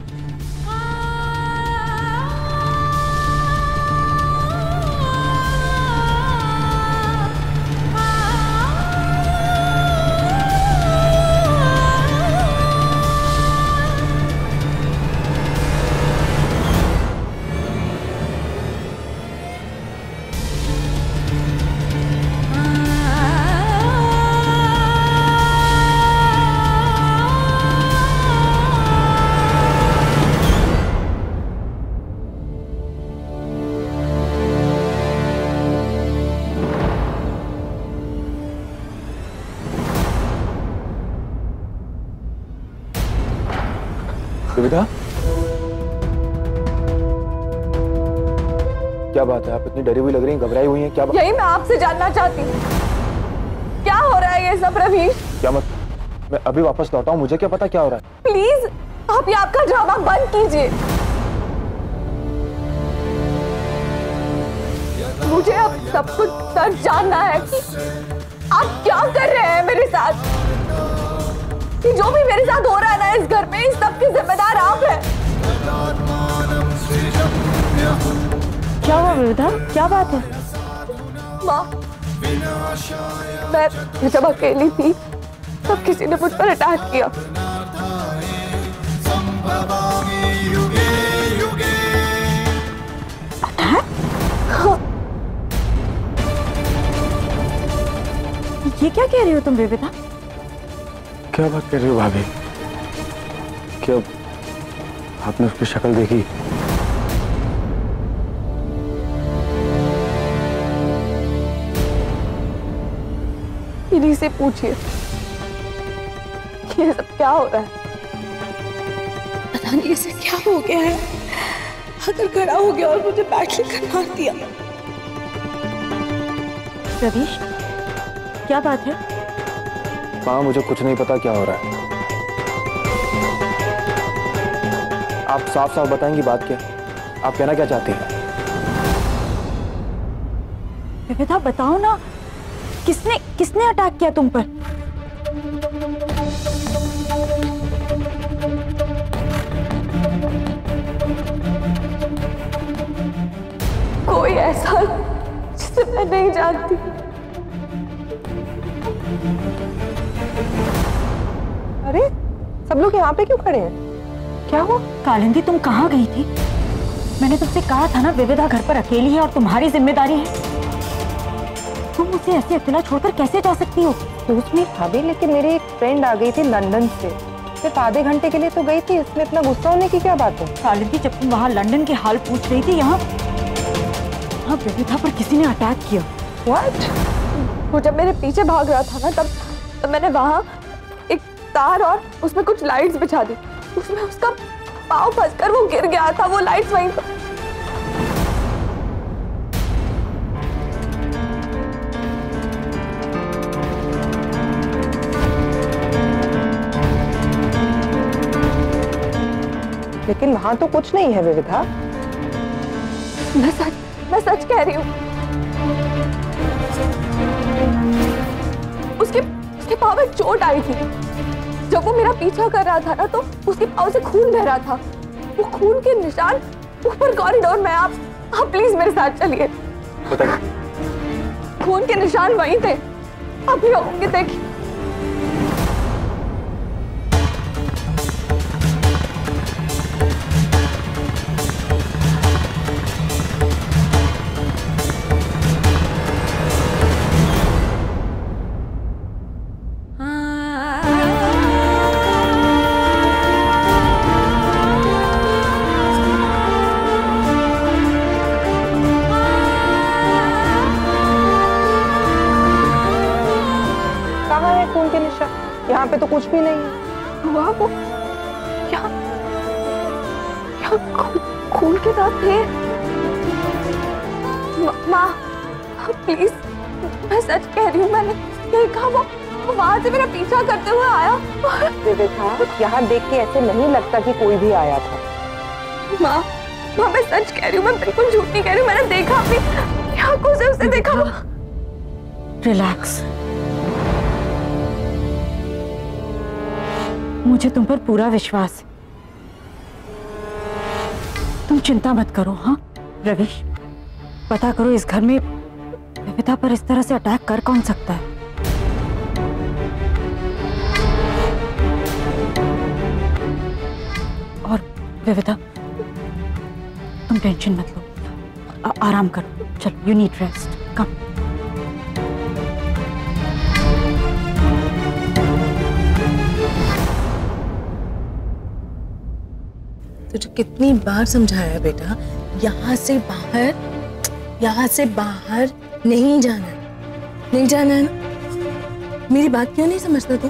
विविधा, क्या बात है? आप इतनी डरी हुई लग रही हैं, घबराई हुई हैं, क्या बात? यही मैं आपसे जानना चाहती हूँ, क्या हो रहा है ये सब रवीश? क्या मत, मैं अभी वापस लौटा हूँ, मुझे क्या पता क्या हो रहा है? प्लीज आप ये आपका ड्रामा बंद कीजिए। मुझे अब सब कुछ सच जानना है कि आप क्या कर रहे हैं मेरे साथ। कि जो भी मेरे साथ हो रहा है ना इस घर में, इस सब के जिम्मेदार आप हैं। क्या हुआ विविधा, क्या बात है? माँ, मैं जब अकेली थी तब किसी ने मुझ पर अटैक किया। हाँ। ये क्या कह रही हो तुम विविधा? क्या बात कर रही हो भाभी? क्या आपने उसकी शक्ल देखी? इन्हीं से पूछिए ये सब क्या हो रहा है। पता नहीं इसे क्या हो गया है, अगर खड़ा हो गया और मुझे बैटरी कर मार दिया। रवीश, क्या बात है? हाँ, मुझे कुछ नहीं पता क्या हो रहा है। आप साफ साफ बताएंगी बात क्या? आप कहना क्या चाहती हैं? विविधा बताओ ना, किसने अटैक किया तुम पर? कोई ऐसा जिसे मैं नहीं जानती। अरे सब लोग यहाँ पे क्यों खड़े हैं? क्या हुआ? कालिंदी, तुम कहाँ गई थी? मैंने तुमसे कहा था ना विविधा घर पर अकेली है और तुम्हारी जिम्मेदारी है। तुम उसे ऐसे अकेला छोड़कर कैसे जा सकती हो? एक्सक्यूज मी भाभी, लेकिन मेरी एक फ्रेंड आ गई थी लंदन से, सिर्फ आधे घंटे के लिए तो गई थी, इसमें इतना गुस्सा होने की क्या बात है? कालिंदी, जब तुम वहाँ लंदन के हाल पूछ रही थी, यहाँ विविधा पर किसी ने अटैक किया। What? वो जब मेरे पीछे भाग रहा था ना तब मैंने वहाँ एक तार और उसमें कुछ लाइट्स बिछा दी, उसमें उसका पाँव फंसकर वो गिर गया था, वो लाइट्स वहीं पर। लेकिन वहां तो कुछ नहीं है विविधा। मैं सच कह रही हूँ। उसके पाँव में चोट आई थी। जब वो मेरा पीछा कर रहा था ना तो उसके पाँव से खून बह रहा था। वो खून के निशान ऊपर कॉरिडोर में। आप प्लीज मेरे साथ चलिए। खून के निशान वहीं थे, अभी होंगे, देखिए। यहाँ पे तो कुछ भी नहीं है। हुआ वो क्या खून के दाग थे? माँ प्लीज, मैं सच कह रही हूँ, मैंने देखा वो वहां से मेरा पीछा करते हुए आया। देखा, यहाँ देख के ऐसे नहीं लगता कि कोई भी आया था। माँ मैं सच कह रही हूँ, मैं बिल्कुल झूठ नहीं कह रही हूँ, मैंने देखा अपनी आंखों से उसे देखा। रिलैक्स। मुझे तुम पर पूरा विश्वास है। तुम चिंता मत करो। हाँ रवीश, पता करो इस घर में विविधा पर इस तरह से अटैक कर कौन सकता है। और विविधा, तुम टेंशन मत लो, आराम करो। चलो, यू नीड रेस्ट, कम। तुझे कितनी बार समझाया है बेटा, यहाँ से बाहर नहीं जाना है ना? मेरी बात क्यों नहीं समझता तू?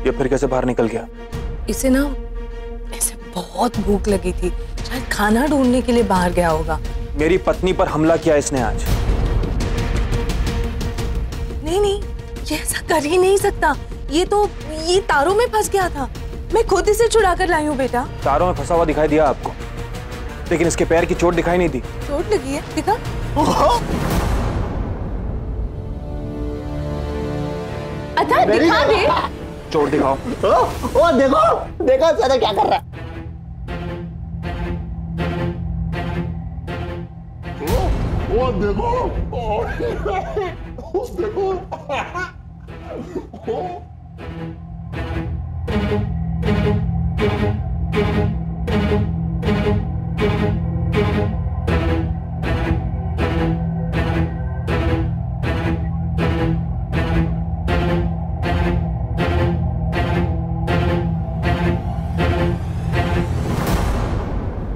ये फिर कैसे बाहर निकल गया? इसे ना ऐसे बहुत भूख लगी थी, शायद खाना ढूंढने के लिए बाहर गया होगा। मेरी पत्नी पर हमला किया इसने आज। नहीं, ये ऐसा कर ही नहीं सकता। ये तारों में फंस गया था। मैं खुद इसे छुड़ा कर लाई हूँ बेटा। तारों में फंसा हुआ दिखाई दिया आपको, लेकिन इसके पैर की चोट दिखाई नहीं दी। चोट लगी है? दिखा। अच्छा दिखा दे। चोट दिखाओ। ओ देखो सारा क्या कर रहा है। वो देखो।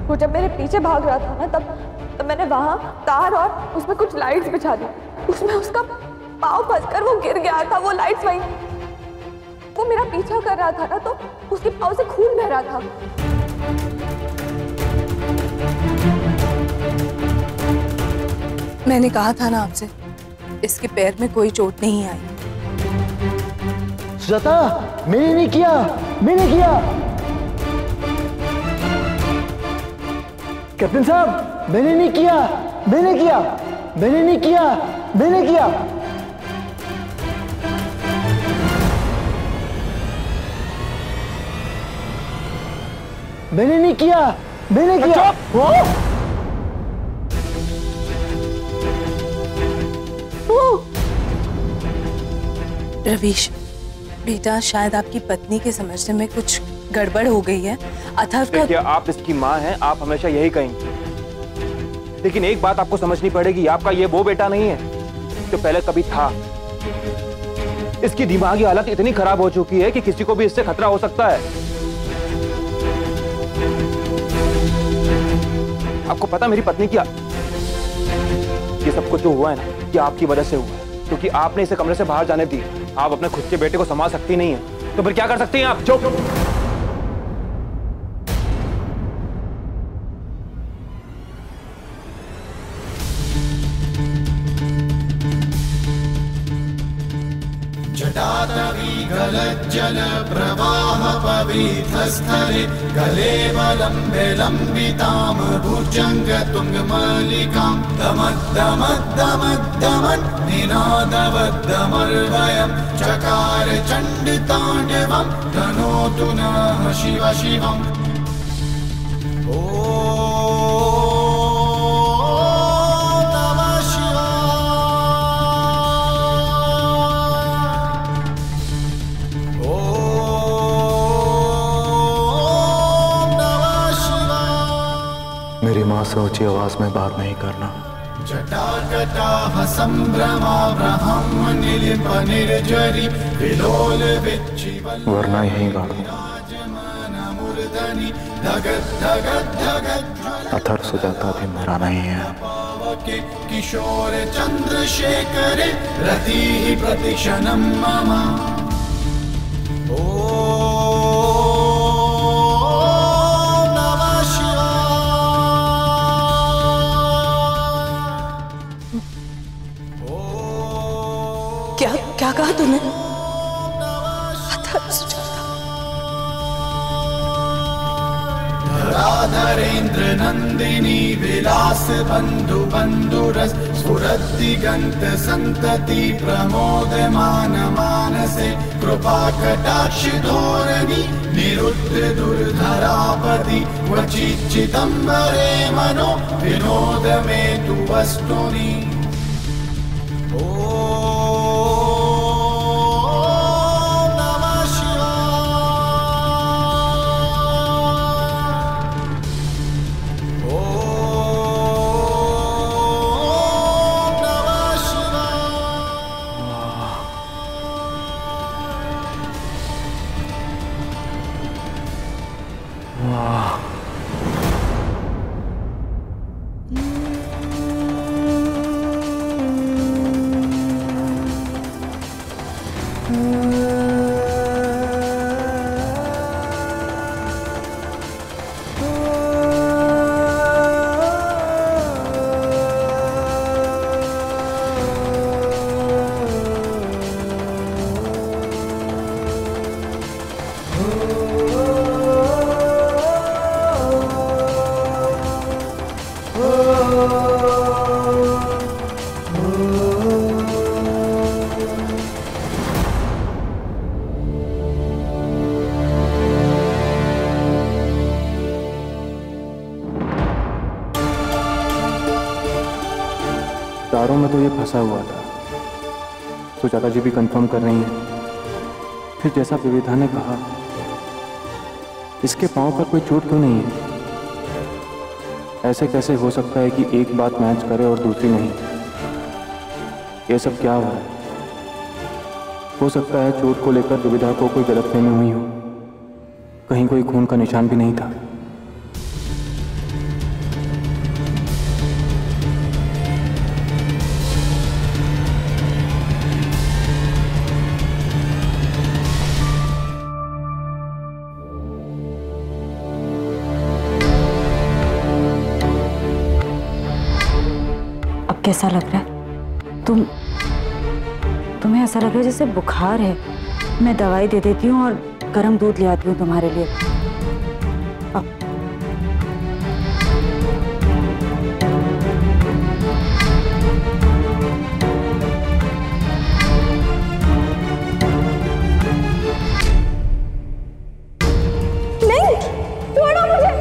वो जब मेरे पीछे भाग रहा था ना, तब मैंने वहां तार और उसमें कुछ लाइट्स बिछा दी। उसमें उसका पाँव फंसकर वो गिर गया था। वो लाइट्स वहीं, वो मेरा पीछा कर रहा था ना, तो उसके पाँव से खून बह रहा था। मैंने कहा था ना आपसे, इसके पैर में कोई चोट नहीं आई। सुजाता, मैंने किया। कैप्टन साहब, मैंने नहीं किया। मैंने नहीं किया। रवीश बेटा, शायद आपकी पत्नी के समझने में कुछ गड़बड़ हो गई है। अथर्व का... देखिए, आप इसकी माँ हैं, आप हमेशा यही कहेंगी, लेकिन एक बात आपको समझनी पड़ेगी, आपका ये वो बेटा नहीं है जो पहले कभी था। इसकी दिमागी हालत इतनी खराब हो चुकी है कि किसी को भी इससे खतरा हो सकता है। आपको पता मेरी पत्नी क्या, ये सब कुछ जो हुआ है ना, ये आपकी वजह से हुआ है, क्योंकि आपने इसे कमरे से बाहर जाने दी। आप अपने खुद के बेटे को संभाल सकती नहीं है, तो फिर क्या कर सकती हैं आप? चुप। जल प्रवाह पवित्रस्थले गलेवलम्बे लम्बितां भुजंग तुंगमल्लिकां दमद्दमद्दमद्दमन् निनादवद्दमर्वयं चकार चण्डिताण्डवं तनोतु नः शिव शिवम्। मेरी माँ से ऊंची आवाज में बात नहीं करना, जटाकटाह संभ्रमाब्रहं निलिप निर्जरी विलोल विच्चिवल वरना यहीं गाड़ दूं। अथर्व सुजाता भी मेरा नहीं है। किशोर चंद्रशेखर रति प्रतिक्षणं मम। क्या कहा तूने? धराधरेन्द्र नंदिनी विलास बंधु बंधुरस स्फुरद्दिगंत संतति प्रमोदमान मानसे कृपा कटाक्ष धोरणी निरुद्ध दुर्धरापति क्वचिच्चिदंबरे मनो विनोद में तु वस्तुनि। तारों में तो ये फंसा हुआ था, तो चाचा जी भी कंफर्म कर रही हैं। फिर जैसा विविधा ने कहा, इसके पांव पर कोई चोट क्यों नहीं है? ऐसे कैसे हो सकता है कि एक बात मैच करे और दूसरी नहीं? ये सब क्या हो रहा है? हो सकता है चोट को लेकर विविधा को कोई गलतफहमी हुई हो, कहीं कोई खून का निशान भी नहीं था। कैसा लग रहा है? तुम्हें ऐसा लग रहा है जैसे बुखार है। मैं दवाई दे देती हूँ और गर्म दूध ले आती हूँ तुम्हारे लिए। नहीं, छोड़ो मुझे।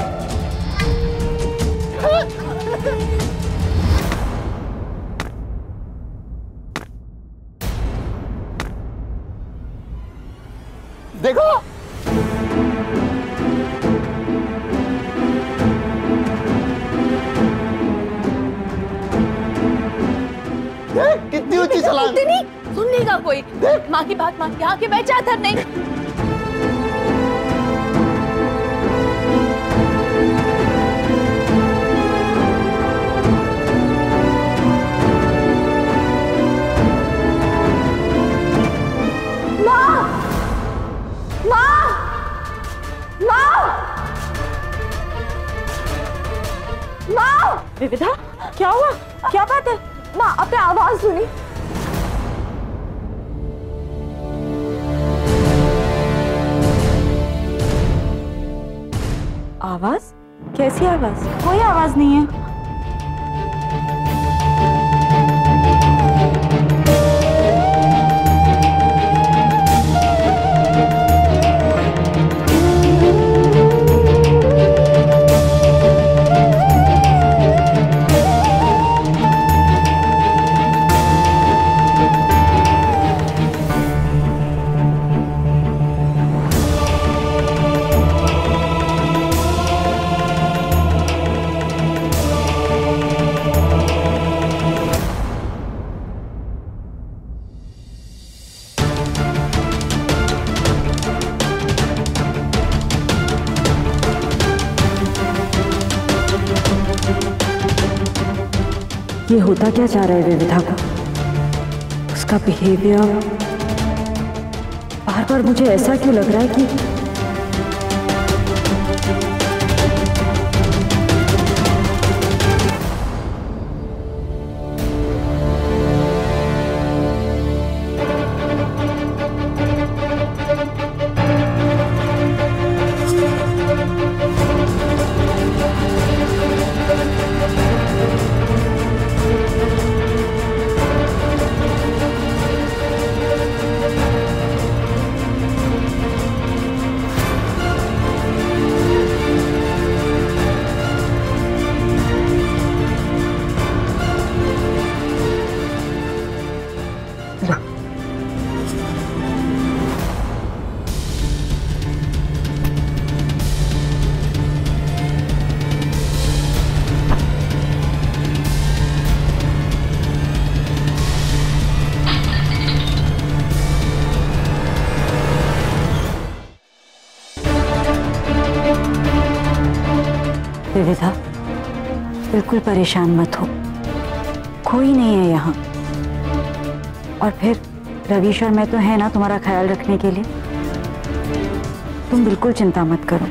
देखो कितनी ऊंची छलांग। सुनने का कोई माँ की बात मान के आके बैठ जा। धर नहीं विविधा, क्या हुआ? क्या बात है? माँ, अपने आवाज सुनी? आवाज? कैसी आवाज? कोई आवाज नहीं है। ये होता क्या चाह रहा है विविधा को? उसका बिहेवियर बार बार मुझे ऐसा क्यों लग रहा है कि विविधा, बिल्कुल परेशान मत हो, कोई नहीं है यहाँ। और फिर रवीश और मैं तो है ना तुम्हारा ख्याल रखने के लिए। तुम बिल्कुल चिंता मत करो।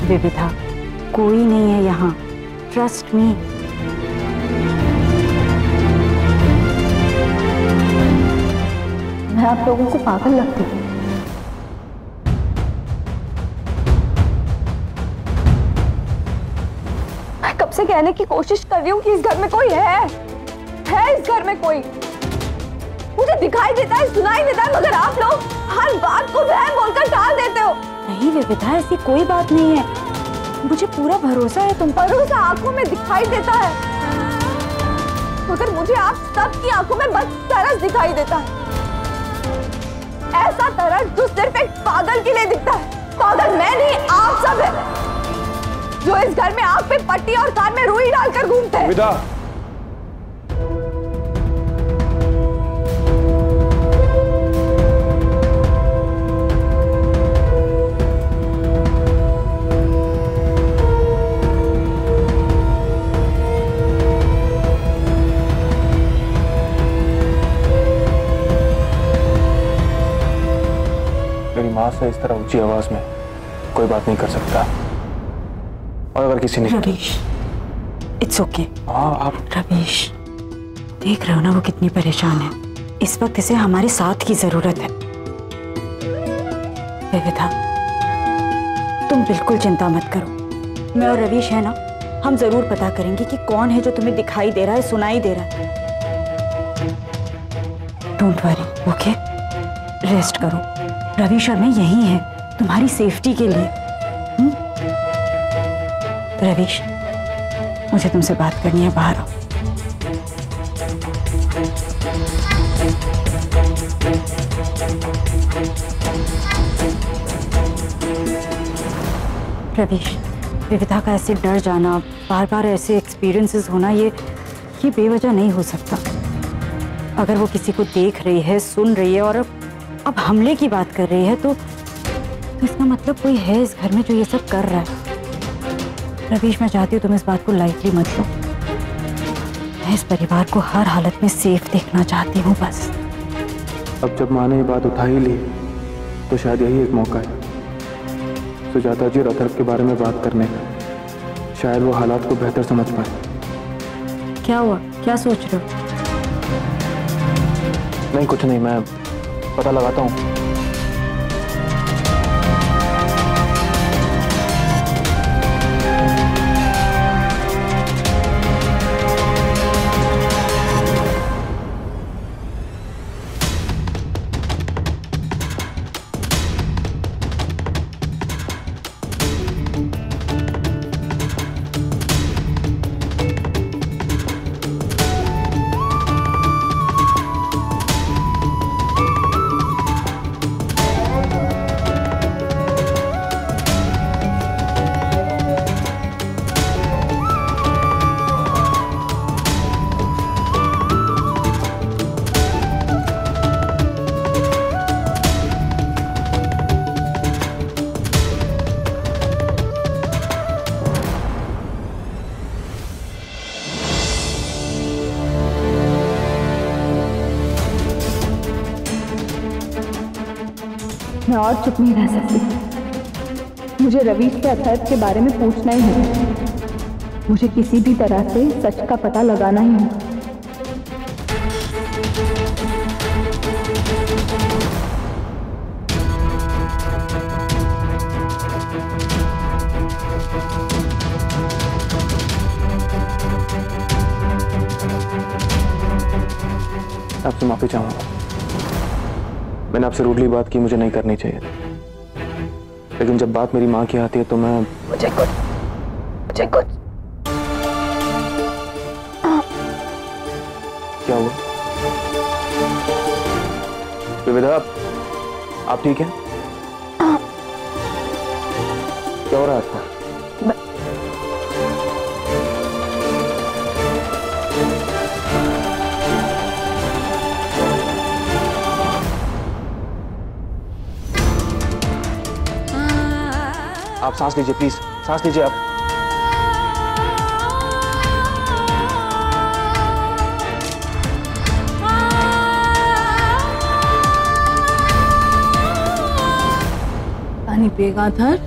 विविधा, कोई नहीं है यहाँ, ट्रस्ट मी। मैं आप लोगों को पागल लगती हूँ। मैं कब से कहने की कोशिश कर रही हूँ कि इस घर में कोई है इस घर में कोई। मुझे दिखाई देता है, सुनाई देता है, मगर आप लोग हर बात को वहम बोलकर टाल देते हो। नहीं विविधा, ऐसी कोई बात नहीं है, मुझे पूरा भरोसा है तुम पर। भरोसा आंखों में दिखाई देता है, मगर मुझे आप सबकी आंखों में बस तरस दिखाई देता है। ऐसा तरस जो सिर्फ एक पागल के लिए दिखता है। पागल मैं नहीं, आप सब है, जो इस घर में आंख पे पट्टी और कान में रुई डालकर घूमते हैं। विदा, मेरी माँ से इस तरह ऊंची आवाज में कोई बात नहीं कर सकता। और अगर किसी ने रवीश, इट्स ओके। हाँ आप रवीश, देख रहे हो ना वो कितनी परेशान है। इस वक्त इसे हमारे साथ की जरूरत है। विविधा, तुम बिल्कुल चिंता मत करो। मैं और रवीश है ना, हम जरूर पता करेंगे कि कौन है जो तुम्हें दिखाई दे रहा है, सुनाई दे रहा है। Don't worry, okay? रेस्ट करो। रवीश और मैं यही हैं तुम्हारी सेफ्टी के लिए। रवीश, मुझे तुमसे बात करनी है, बाहर आओ। रवीश, विविधा का ऐसे डर जाना, बार बार ऐसे एक्सपीरियंसेस होना, ये बेवजह नहीं हो सकता। अगर वो किसी को देख रही है, सुन रही है और अब हमले की बात कर रही है, तो इसका मतलब कोई है इस घर में जो ये सब कर रहा है। रवीश, मैं चाहती हूँ तुम इस बात को लाइटली मत लो। मैं इस परिवार को हर हालत में सेफ देखना चाहती हूँ बस। अब जब माँ ने ये बात उठा ही ली तो शायद यही एक मौका है सुजाता जी और अथर्व के बारे में बात करने का। शायद वो हालात को बेहतर समझ पाए। क्या हुआ, क्या सोच रहे हो? नहीं कुछ नहीं, मैं पता लगाता हूँ। मैं और चुप नहीं रह सकती। मुझे रवीश से अथर्व के बारे में पूछना ही है। मुझे किसी भी तरह से सच का पता लगाना ही है। आपसे माफी चाहूंगा, मैंने आपसे रूडली बात की, मुझे नहीं करनी चाहिए, लेकिन जब बात मेरी माँ की आती है तो मैं मुझे कुछ क्या हुआ? विविधा, आप ठीक हैं? क्या हो रहा है आपको? आप सांस लीजिए प्लीज, सांस लीजिए आप। पानी पिएगा अथर?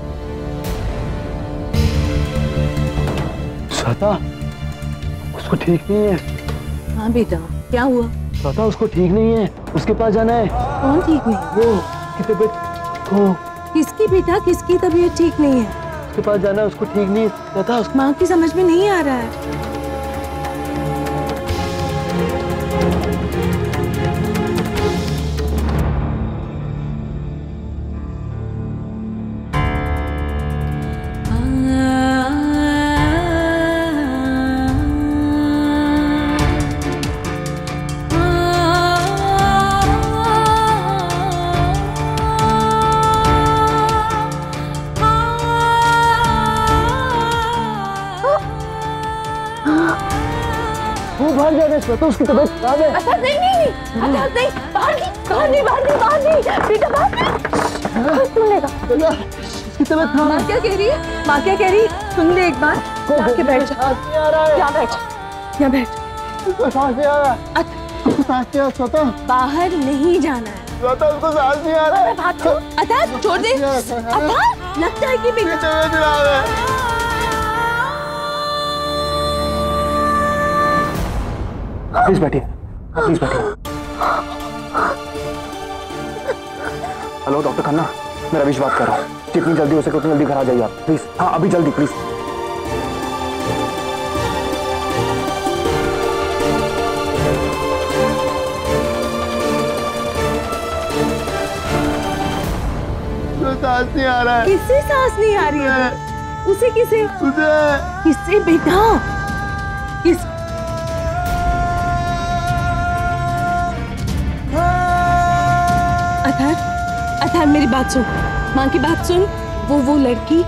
श्वेता, उसको ठीक नहीं है। हाँ बेटा, क्या हुआ? श्वेता, उसको ठीक नहीं है, उसके पास जाना है। कौन ठीक नहीं? वो उसकी तबीयत। वो किसकी बेटा, किसकी तबीयत ठीक नहीं है? उसके पास जाना है, उसको ठीक नहीं है। श्वेता, माँ की समझ में नहीं आ रहा है। बाहर जाना है श्वेता, उसकी तबीयत खराब है। अच्छा नहीं नहीं नहीं, अच्छा नहीं, बाहर नहीं बेटा, बाहर सुनेगा। उसकी तबीयत खराब है। माँ क्या कह रही है? माँ क्या कह रही है? सुन ले एक बार। जाके बैठ जा। यहाँ बैठ, यहाँ बैठ। उसको सांस नहीं आ रहा। उसको सांस नहीं आ रहा श्वेता। बाहर नहीं जाना है श्वेता, उसको सांस नहीं आ रहा है। बात को अतः छोड़ दे। अतः लगता है कि बेटा प्लीज बैठिए, प्लीज बैठिए। हेलो डॉक्टर खन्ना, मैं रवीश बात कर रहा हूँ। जितनी जल्दी हो सके उतनी जल्दी घर आ जाइए आप प्लीज। हाँ अभी जल्दी प्लीज। सांस नहीं आ रहा है। किससे सांस नहीं आ रही है? उसे किसे? किससे बेटा? किस? अथर मेरी बात सुन, माँ की बात सुन। वो लड़की,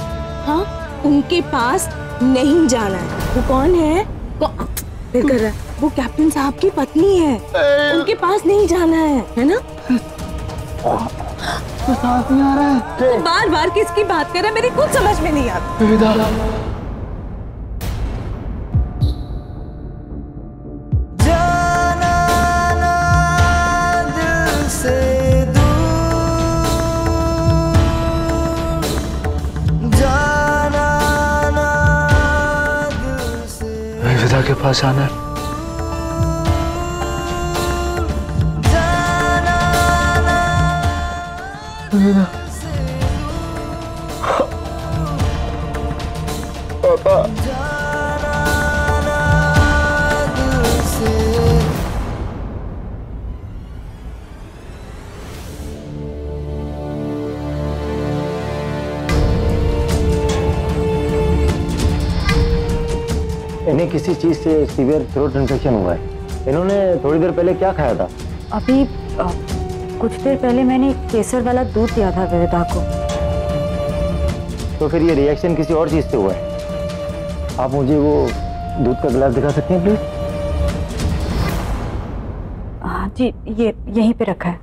हाँ उनके पास नहीं जाना है। वो कौन है? फिर कर रहा है। वो कैप्टन साहब की पत्नी है। उनके पास नहीं जाना है ना? तो सांस नहीं आ रहा है। बार बार किसकी बात कर रहा है? मेरी कुछ समझ में नहीं आता। विदा के पास आना है। विदा पापा, इन्हें किसी चीज से सीवियर थ्रोट इन्फेक्शन हुआ है। इन्होंने थोड़ी देर पहले क्या खाया था? अभी कुछ देर पहले मैंने केसर वाला दूध दिया था विविधा को। तो फिर ये रिएक्शन किसी और चीज से हुआ है। आप मुझे वो दूध का गिलास दिखा सकते हैं प्लीज? हाँ जी, ये यहीं पे रखा है।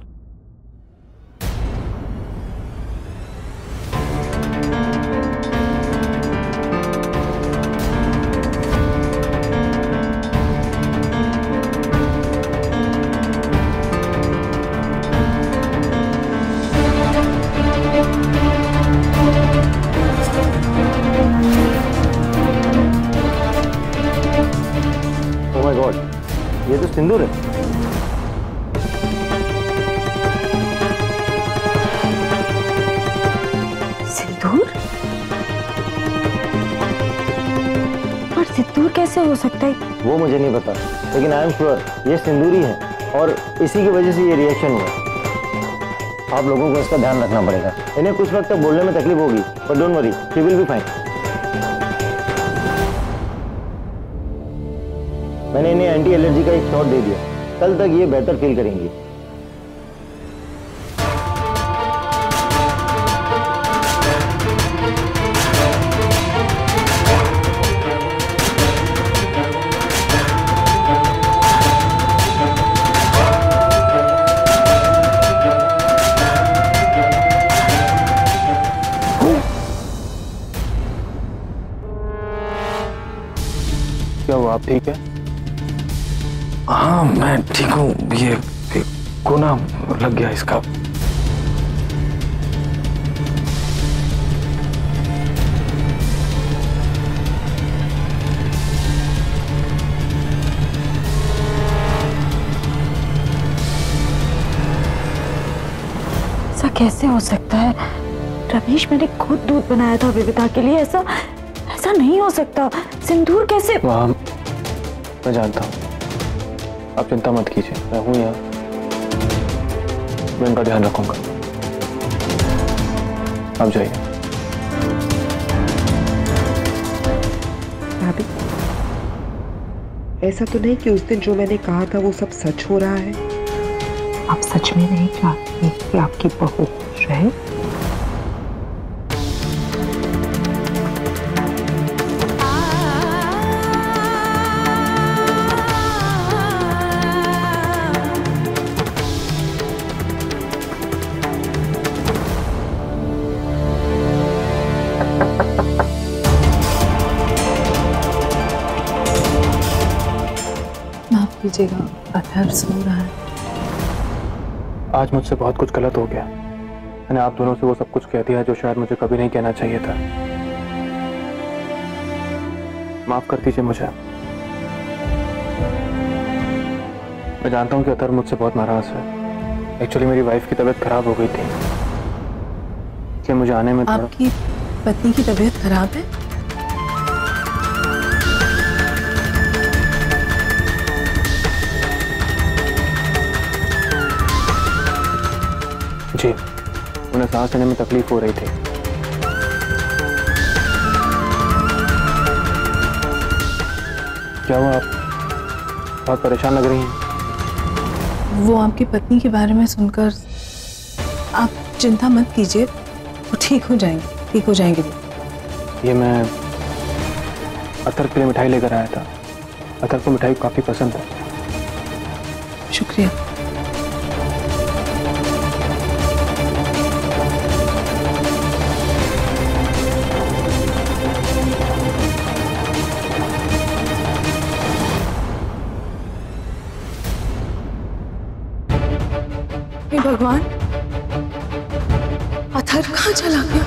ये तो सिंदूर है। सिंदूर? पर सिंदूर कैसे हो सकता है? वो मुझे नहीं पता, लेकिन आई एम श्योर ये सिंदूर ही है और इसी की वजह से ये रिएक्शन हुआ। आप लोगों को इसका ध्यान रखना पड़ेगा। इन्हें कुछ वक्त तक बोलने में तकलीफ होगी, पर don't worry, she will be fine. मैंने इन्हें एंटी एलर्जी का एक शॉट दे दिया। कल तक ये बेहतर फील करेंगी। क्या हुआ, आप ठीक है? हाँ मैं ठीक हूँ। ये कोना लग गया इसका। ऐसा कैसे हो सकता है रमेश? मैंने खुद दूध बनाया था विविता के लिए। ऐसा ऐसा नहीं हो सकता। सिंदूर कैसे? मैं जानता हूँ, आप चिंता मत कीजिए, मैं हूँ यहाँ, मैं इनका ध्यान रखूंगा। आप जाइए। भाभी, ऐसा तो नहीं कि उस दिन जो मैंने कहा था वो सब सच हो रहा है? आप सच में नहीं चाहती कि आपकी बहू खुश रहे? माफ कीजिएगा, अथर्व सो रहा है। आज मुझसे बहुत कुछ गलत हो गया। मैंने आप दोनों से वो सब कुछ कह दिया जो शायद मुझे कभी नहीं कहना चाहिए था। माफ कर दीजिए मुझे। मैं जानता हूँ कि अथर्व मुझसे बहुत नाराज है। एक्चुअली मेरी वाइफ की तबीयत खराब हो गई थी, कि मुझे आने में आपकी पत्नी की तबीयत खराब है? जी, उन्हें सांस लेने में तकलीफ हो रही थी। क्या हुआ, आप बहुत परेशान लग रही हैं। वो आपकी पत्नी के बारे में सुनकर आप चिंता मत कीजिए, वो ठीक हो जाएंगे वो। ये मैं अथर्व के लिए मिठाई लेकर आया था। अथर्व को मिठाई काफी पसंद है। शुक्रिया। भगवान, अथर्व कहाँ चला गया?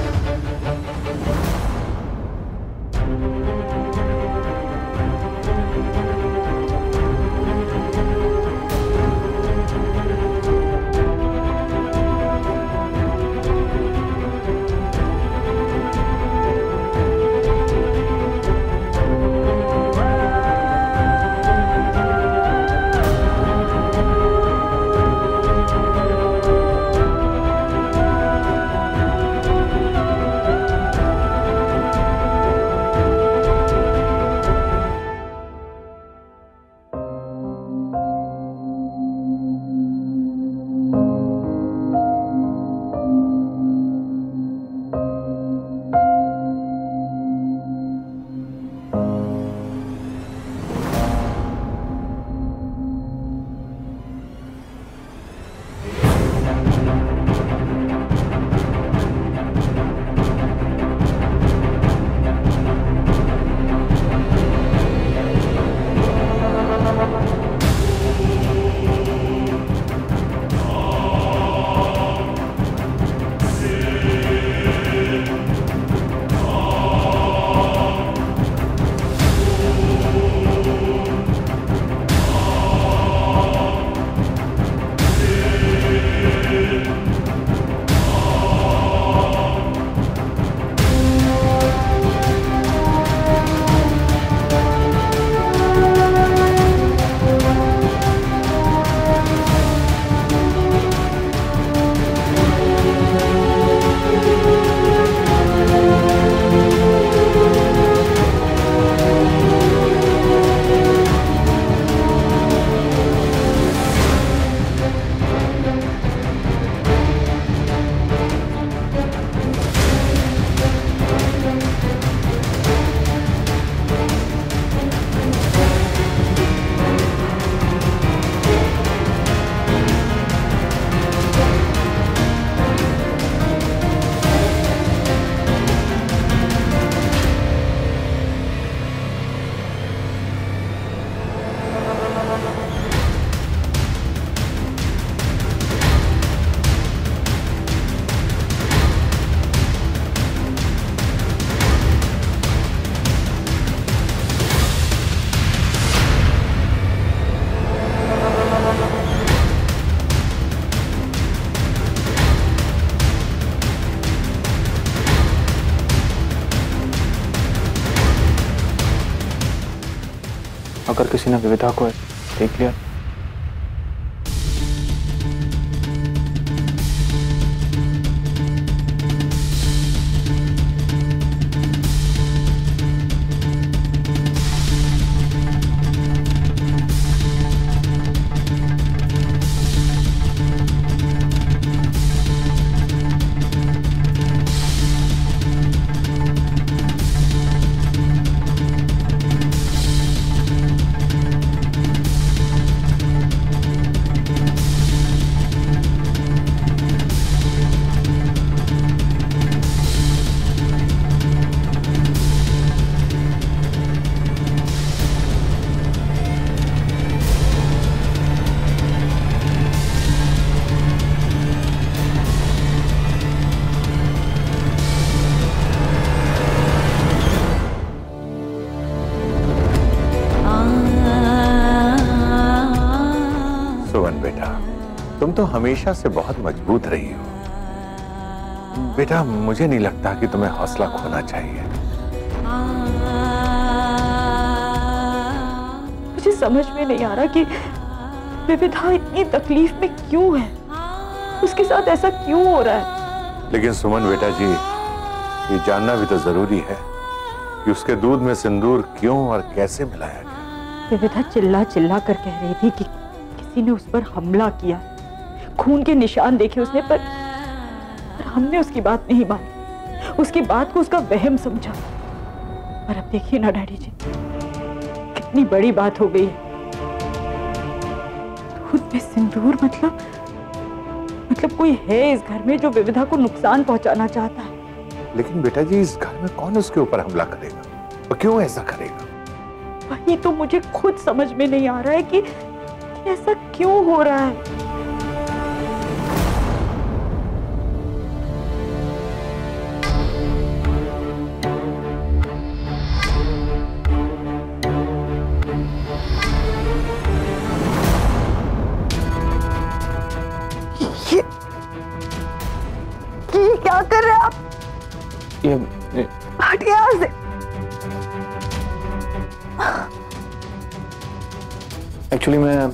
अगर किसी ने विविधा को देख लिया तुम तो हमेशा से बहुत मजबूत रही हो बेटा। मुझे नहीं लगता कि तुम्हें हौसला खोना चाहिए। मुझे समझ में नहीं आ रहा कि विविधा इतनी तकलीफ में क्यों है, उसके साथ ऐसा क्यों हो रहा है। लेकिन सुमन बेटा जी, ये जानना भी तो जरूरी है कि उसके दूध में सिंदूर क्यों और कैसे मिलाया गया। विविधा चिल्ला चिल्ला कर कह रही थी कि किसी ने उस पर हमला किया, खून के निशान देखे उसने, पर हमने उसकी बात नहीं मानी, उसकी बात को उसका वहम समझा। पर अब देखिए ना डैडी जी, कितनी बड़ी बात हो गई है। दूध में सिंदूर मतलब कोई है इस घर में जो विविधा को नुकसान पहुंचाना चाहता है। लेकिन बेटा जी, इस घर में कौन उसके ऊपर हमला करेगा और क्यों ऐसा करेगा? वही तो मुझे खुद समझ में नहीं आ रहा है कि ऐसा क्यों हो रहा है। ये क्या कर रहे हैं आप? ये हटिए यहाँ से। एक्चुअली मैं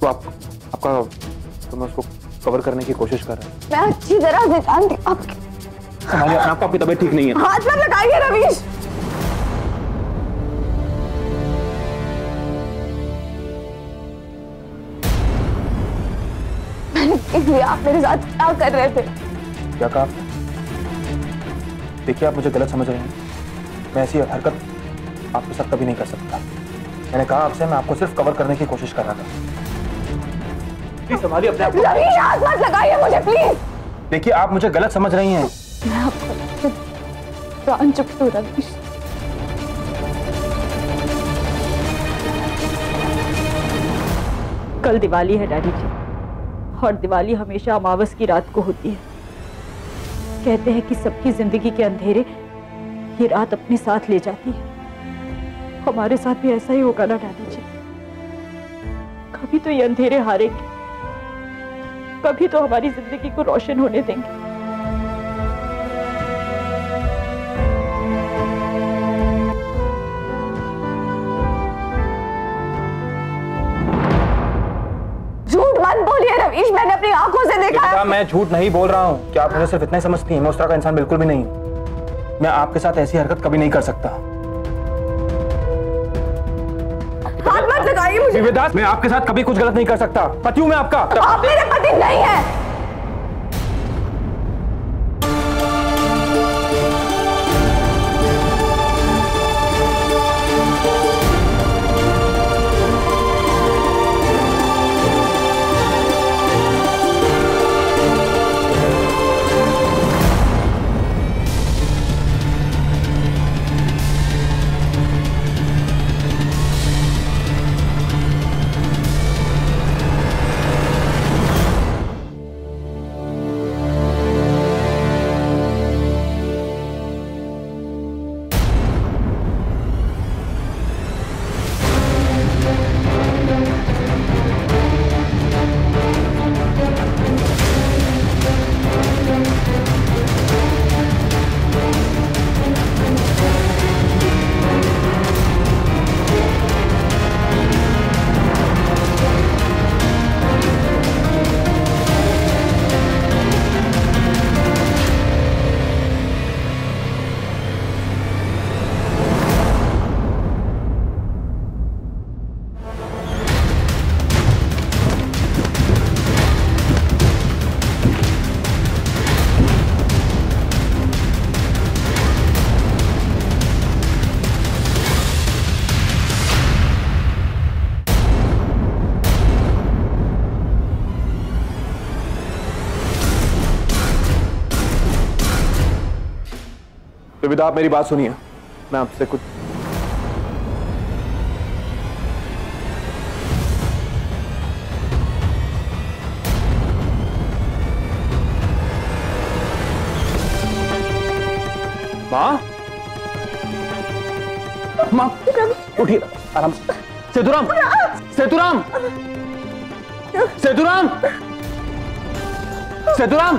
तो मैं उसको कवर करने की कोशिश कर रहा हूँ। मैं अच्छी तरह से जानती हूँ हमारे आपको आपकी तबीयत ठीक नहीं है। हाथ मत लगाइए रवीश। मैंने देख लिया आप मेरे साथ क्या कर रहे थे। क्या कहा? देखिए, आप मुझे गलत समझ रहे हैं। मैं ऐसी हरकत आपके साथ कभी नहीं कर सकता। मैंने कहा आपसे, मैं आपको सिर्फ कवर करने की कोशिश कर रहा था। प्लीज संभालिए अपने आप को। रवीश, हाथ मत लगाइए मुझे प्लीज। देखिए, आप मुझे गलत समझ रही हैं। मैं आपको जान चुकी हूँ रवीश। कल दिवाली है डैडी जी, और दिवाली हमेशा अमावस की रात को होती है। कहते हैं कि सबकी जिंदगी के अंधेरे ये रात अपने साथ ले जाती है। हमारे साथ भी ऐसा ही होगा ना डैडी जी। कभी तो ये अंधेरे हारेंगे, कभी तो हमारी जिंदगी को रोशन होने देंगे। झूठ मत बोलिए रवीश, मैंने अपनी आंखों से देखा है। मैं झूठ नहीं बोल रहा हूँ। क्या आप मुझे सिर्फ इतना ही समझती हैं? मैं उस तरह का इंसान बिल्कुल भी नहीं हूँ। मैं आपके साथ ऐसी हरकत कभी नहीं कर सकता। हाथ मत लगाइए मुझे। विविधा, मैं आपके साथ कभी कुछ गलत नहीं कर सकता। पति हूँ मैं आपका। आप मेरे पति नहीं है। सुविधा, आप मेरी बात सुनिए, मैं आपसे कुछ माँ, माँ उठिए आराम से। सेतुराम, सेतुराम, सेतुराम, सेतुराम,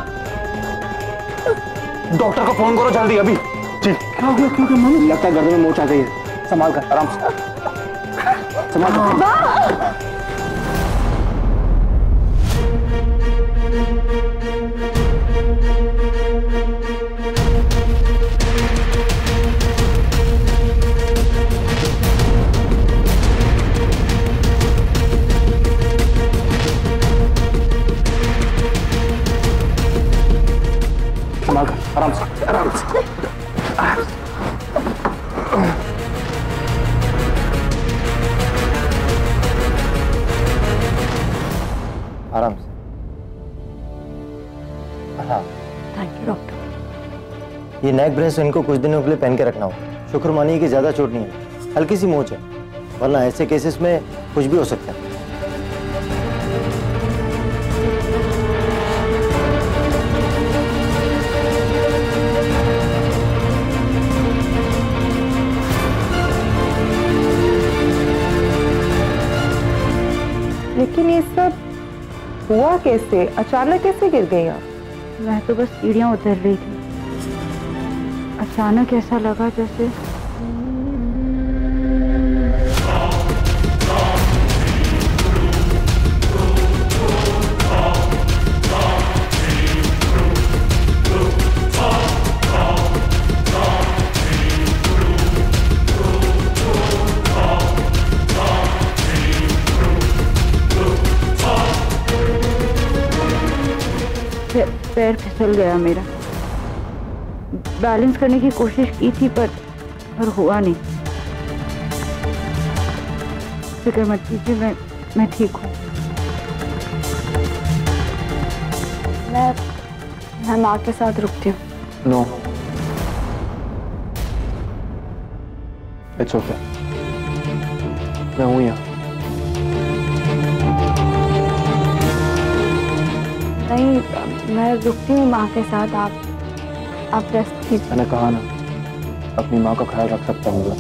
डॉक्टर को फोन करो जल्दी अभी। जी। क्या हो गया? क्यों क्या मम्मी? लगता है गर्दन में मोच आ गई है। संभाल कर, आराम से संभाल कर। आराम से, आराम से, आराम से। Thank you doctor. ये नेक ब्रेस इनको कुछ दिनों के लिए पहन के रखना होगा। शुक्र मानिए कि ज्यादा चोट नहीं है, हल्की सी मोच है, वरना ऐसे केसेस में कुछ भी हो सकता है। लेकिन ये सब हुआ कैसे? अचानक कैसे गिर गई आप? मैं तो बस सीढ़ियां उतर रही थी, अचानक ऐसा लगा जैसे पैर फिसल गया मेरा। बैलेंस करने की कोशिश की थी पर हुआ नहीं। फिक्र मत कीजिए, मैं ठीक हूँ। मैं माँ के साथ रुकती हूँ। नो, इट्स ओके, मैं हूँ यहाँ। नहीं, मैं रुकती हूँ माँ के साथ। आप रेस्ट कीजिए। मैंने कहा ना, अपनी माँ का ख्याल रख सकता हूँ।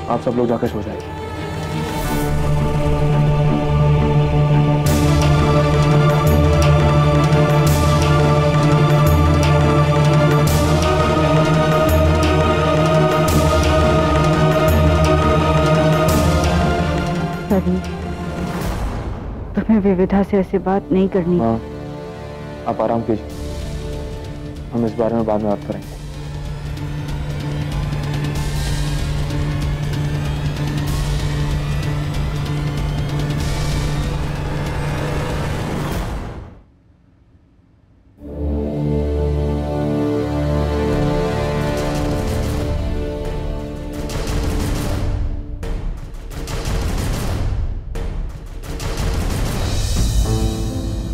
आप सब लोग जाकर सो जाइए। तुम्हें विविधा से ऐसी बात नहीं करनी। हाँ, आप आराम कीजिए, हम इस बारे में बाद में बात करेंगे।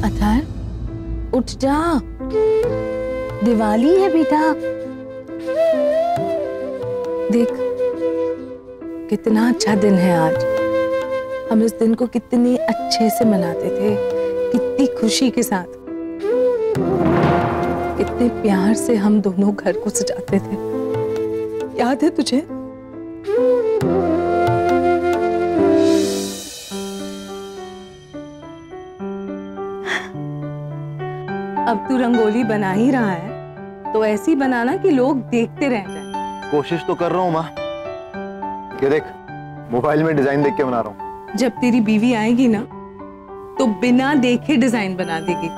अथर, उठ जा, दिवाली है बेटा। देख कितना अच्छा दिन है आज। हम इस दिन को कितने अच्छे से मनाते थे, कितनी खुशी के साथ, कितने प्यार से हम दोनों घर को सजाते थे। याद है तुझे? अब तू रंगोली बना ही रहा है तो ऐसी बनाना कि लोग देखते रह जाएं। कोशिश तो कर रहा हूँ माँ। ये देख, मोबाइल में डिजाइन देख के बना रहा हूँ। जब तेरी बीवी आएगी ना तो बिना देखे डिजाइन बना देगी।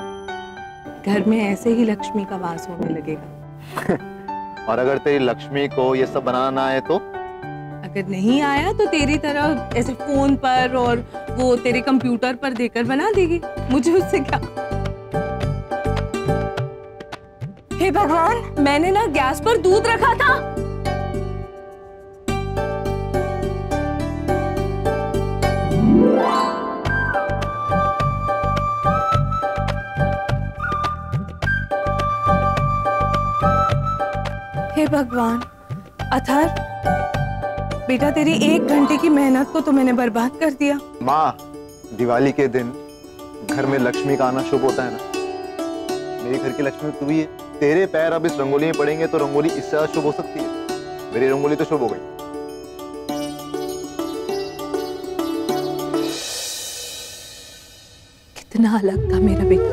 घर में ऐसे ही लक्ष्मी का वास होने लगेगा। और अगर तेरी लक्ष्मी को ये सब बनाना ना आए तो? अगर नहीं आया तो तेरी तरह ऐसे फोन पर और वो तेरे कंप्यूटर पर देकर बना देगी। मुझे उससे क्या। हे भगवान, मैंने ना गैस पर दूध रखा था। भगवान। अथर, बेटा तेरी 1 घंटे की मेहनत को तो मैंने बर्बाद कर दिया। माँ, दिवाली के दिन घर में लक्ष्मी का आना शुभ होता है ना। मेरी घर की लक्ष्मी तू ही है। तेरे पैर अब इस रंगोली में पड़ेंगे तो रंगोली इससे ज्यादा शुभ हो सकती है। मेरी रंगोली तो शुभ हो गई। कितना अलग था मेरा बेटा,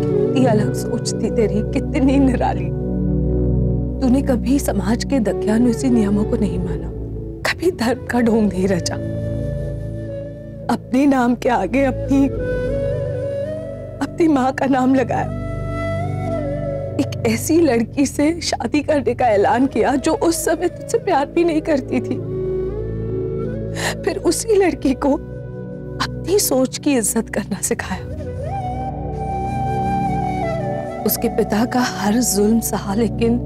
कितनी अलग सोच थी तेरी, कितनी निराली। तूने कभी समाज के दक्यानुसी नियमों को नहीं माना, कभी धर्म का ढोंग नहीं रचा। अपने नाम के आगे अपनी माँ का नाम लगाया। एक ऐसी लड़की से शादी करने का ऐलान किया जो उस समय तुझसे प्यार भी नहीं करती थी। फिर उसी लड़की को अपनी सोच की इज्जत करना सिखाया। उसके पिता का हर जुल्म सहा, लेकिन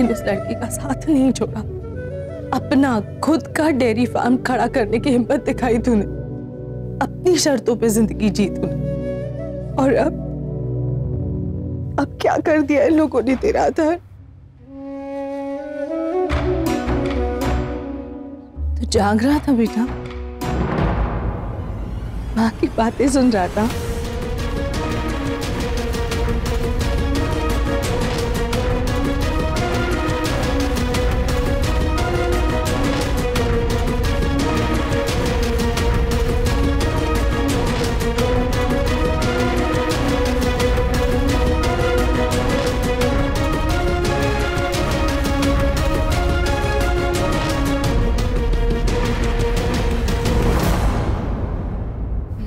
उस लड़की का साथ नहीं छोड़ा। अपना खुद का डेयरी फार्म खड़ा करने की हिम्मत दिखाई तूने, अपनी शर्तों पे जिंदगी जी तूने। और अब क्या कर दिया इन लोगों ने तेरा अथर? तो जाग रहा था बेटा, माँ की बातें सुन रहा था।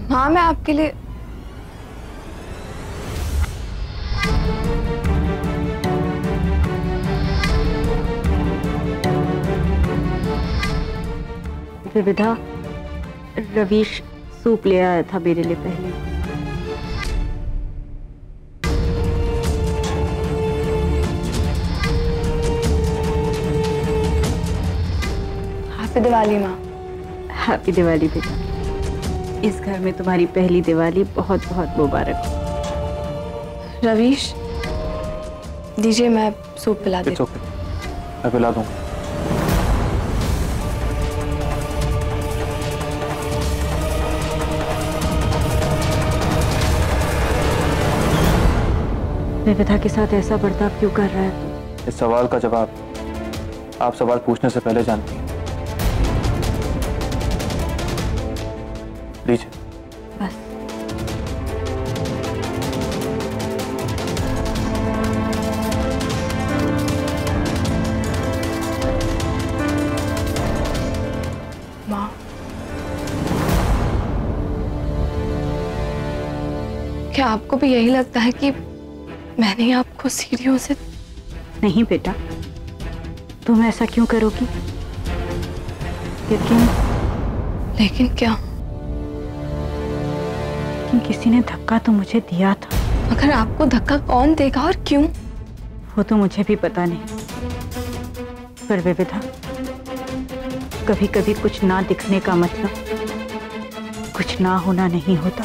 हाँ, मैं आपके लिए विविधा, रवीश सूप ले आया था मेरे लिए पहले। हैप्पी दिवाली माँ। हैप्पी दिवाली बेटा। इस घर में तुम्हारी पहली दिवाली बहुत बहुत मुबारक हो। रवीश, दीजिए मैं सूप पिला देती हूँ। मैं पिला दूंगा। विविधा के साथ ऐसा बर्ताव क्यों कर रहा है? इस सवाल का जवाब आप सवाल पूछने से पहले जानती हैं। लीजिए। बस। माँ, क्या आपको भी यही लगता है कि मैंने आपको सीढ़ियों से? नहीं बेटा, तुम ऐसा क्यों करोगी? लेकिन क्या? किसी ने धक्का तो मुझे दिया था। मगर आपको धक्का कौन देगा और क्यों? वो तो मुझे भी पता नहीं। पर विविधा, कभी कभी कुछ ना दिखने का मतलब कुछ ना होना नहीं होता।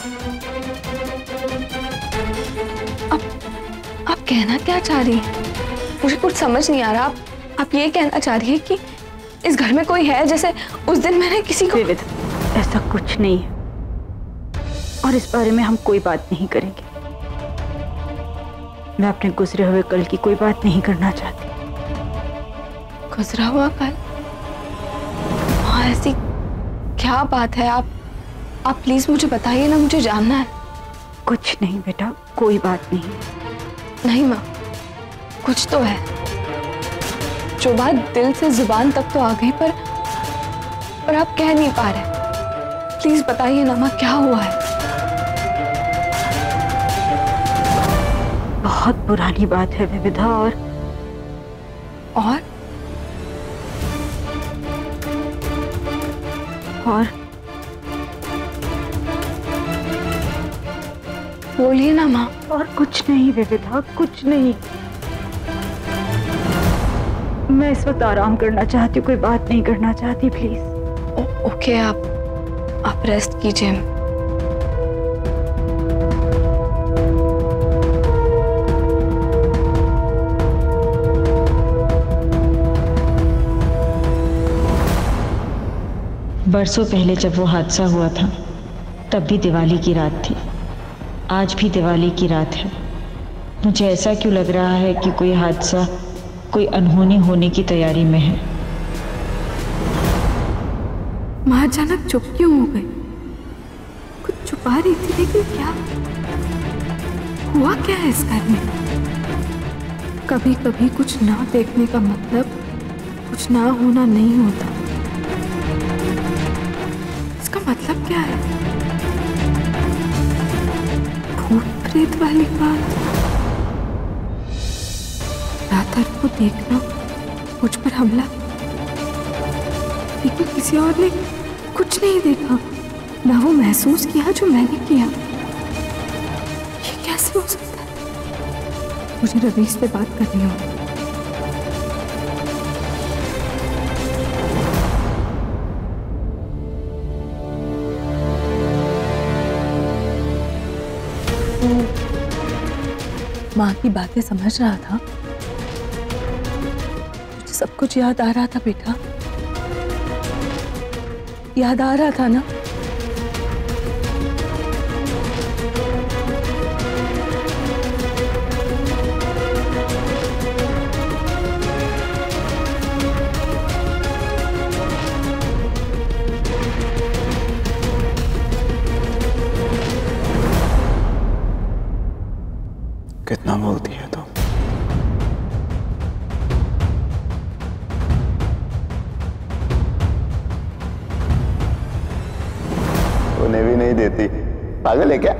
आप कहना क्या चाह रही हैं? मुझे कुछ समझ नहीं आ रहा। आप ये कहना चाह रही है कि इस घर में कोई है, जैसे उस दिन मैंने किसी को? विविधा, ऐसा कुछ नहीं है और इस बारे में हम कोई बात नहीं करेंगे। मैं अपने गुजरे हुए कल की कोई बात नहीं करना चाहती। गुजरा हुआ कल? हाँ, ऐसी क्या बात है? आप प्लीज मुझे बताइए ना, मुझे जानना है। कुछ नहीं बेटा, कोई बात नहीं। नहीं माँ, कुछ तो है। जो बात दिल से जुबान तक तो आ गई, पर आप कह नहीं पा रहे। प्लीज बताइए ना माँ, क्या हुआ है? बहुत पुरानी बात है विविधा। और बोलिए ना माँ। और कुछ नहीं विविधा, कुछ नहीं। मैं इस वक्त आराम करना चाहती हूँ, कोई बात नहीं करना चाहती। प्लीज। ओके, आप रेस्ट कीजिए। बरसों पहले जब वो हादसा हुआ था तब भी दिवाली की रात थी, आज भी दिवाली की रात है। मुझे ऐसा क्यों लग रहा है कि कोई हादसा, कोई अनहोनी होने की तैयारी में है। माँ अचानक चुप क्यों हो गई? कुछ छुपा रही थी, लेकिन क्या हुआ? क्या है इस घर में? कभी कभी कुछ ना देखने का मतलब कुछ ना होना नहीं होता। इसका मतलब क्या है? भूत प्रेत वाली बात? रात को देखना, मुझ पर हमला, लेकिन किसी और ने कुछ नहीं देखा, ना वो महसूस किया जो मैंने किया। ये कैसे हो सकता है? मुझे रवीश से बात करनी होगी। माँ की बातें समझ रहा था, मुझे सब कुछ याद आ रहा था बेटा, याद आ रहा था ना? कितना बोलती है तो। उन्हें भी नहीं देती, पागल है क्या?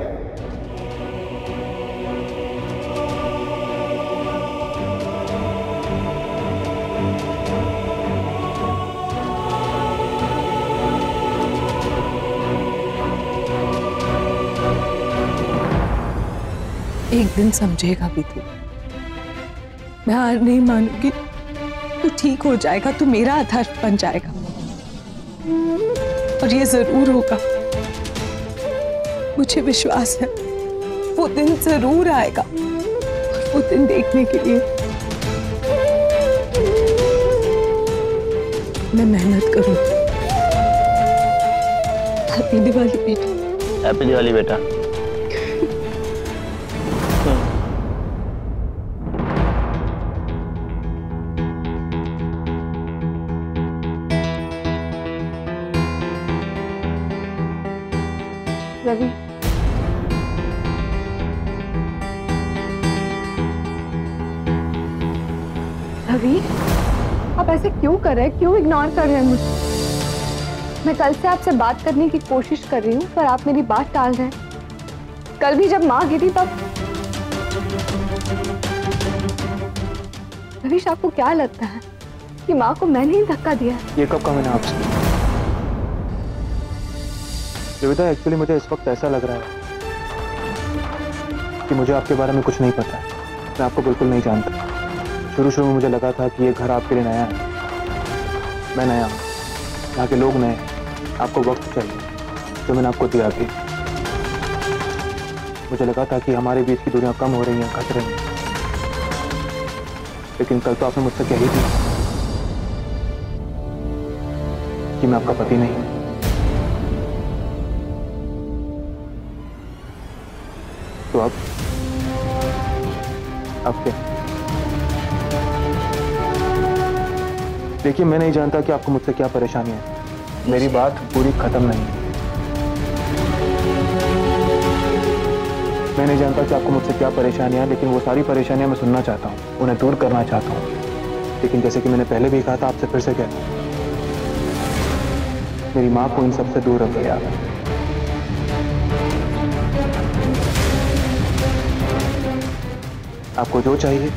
एक दिन समझेगा भी तू। मैं हार नहीं मानूंगी, तू ठीक हो जाएगा, तू मेरा आधार बन जाएगा और ये जरूर होगा। मुझे विश्वास है वो दिन जरूर आएगा, और वो दिन देखने के लिए मैं मेहनत करूंगी। हैप्पी दिवाली बेटा। हैप्पी दिवाली बेटा। रवि, रवि, आप ऐसे क्यों कर रहे हैं? क्यों इग्नोर कर रहे हैं मुझे? मैं कल से आपसे बात करने की कोशिश कर रही हूँ, पर आप मेरी बात टाल रहे हैं। कल भी जब माँ गिरी तब। रवीश, आपको क्या लगता है कि माँ को मैंने ही धक्का दिया? ये कब कहा मैंने आपसे? देविता, एक्चुअली मुझे इस वक्त ऐसा लग रहा है कि मुझे आपके बारे में कुछ नहीं पता है। मैं आपको बिल्कुल नहीं जानता। शुरू में मुझे लगा था कि ये घर आपके लिए नया है, मैं नया हूँ, यहाँ के लोग नए हैं, आपको वक्त चाहिए, जो मैंने आपको दिया भी। मुझे लगा था कि हमारे बीच की दूरियां कम हो रही हैं, घट रही हैं, लेकिन कल तो आपने मुझसे कही थी कि मैं आपका पति नहीं हूं। तो अब क्या? देखिए, मैं नहीं जानता कि आपको मुझसे क्या परेशानी है। मेरी बात पूरी खत्म नहीं है। मैं नहीं जानता कि आपको मुझसे क्या परेशानियां हैं, लेकिन वो सारी परेशानियां मैं सुनना चाहता हूँ, उन्हें दूर करना चाहता हूँ। लेकिन जैसे कि मैंने पहले भी कहा था, आपसे फिर से कहता हूँ, मेरी माँ को इन सबसे दूर रखिए आप। आपको जो चाहिए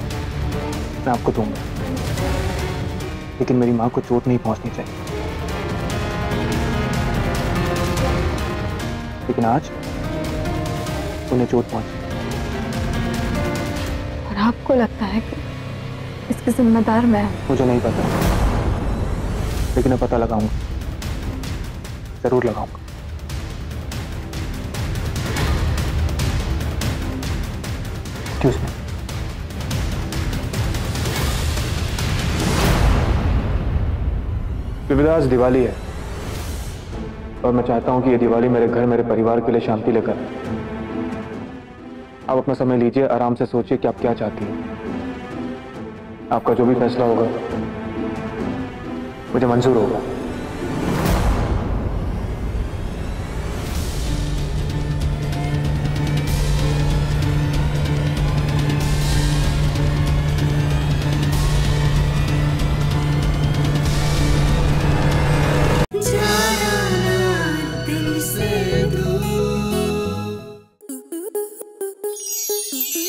मैं आपको दूंगा, लेकिन मेरी माँ को चोट नहीं पहुंचनी चाहिए। लेकिन आज उन्हें चोट पहुंची। और आपको लगता है कि इसकी जिम्मेदार मैं? मुझे नहीं पता, लेकिन मैं पता लगाऊंगा, जरूर लगाऊंगा। Excuse me. विविधा, आज दिवाली है, और मैं चाहता हूं कि ये दिवाली मेरे घर, मेरे परिवार के लिए शांति लेकर आए। आप अपना समय लीजिए, आराम से सोचिए कि आप क्या चाहती हैं। आपका जो भी फैसला होगा मुझे मंजूर होगा।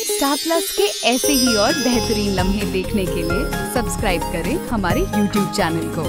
स्टार प्लस के ऐसे ही और बेहतरीन लम्हे देखने के लिए सब्सक्राइब करें हमारे YouTube चैनल को।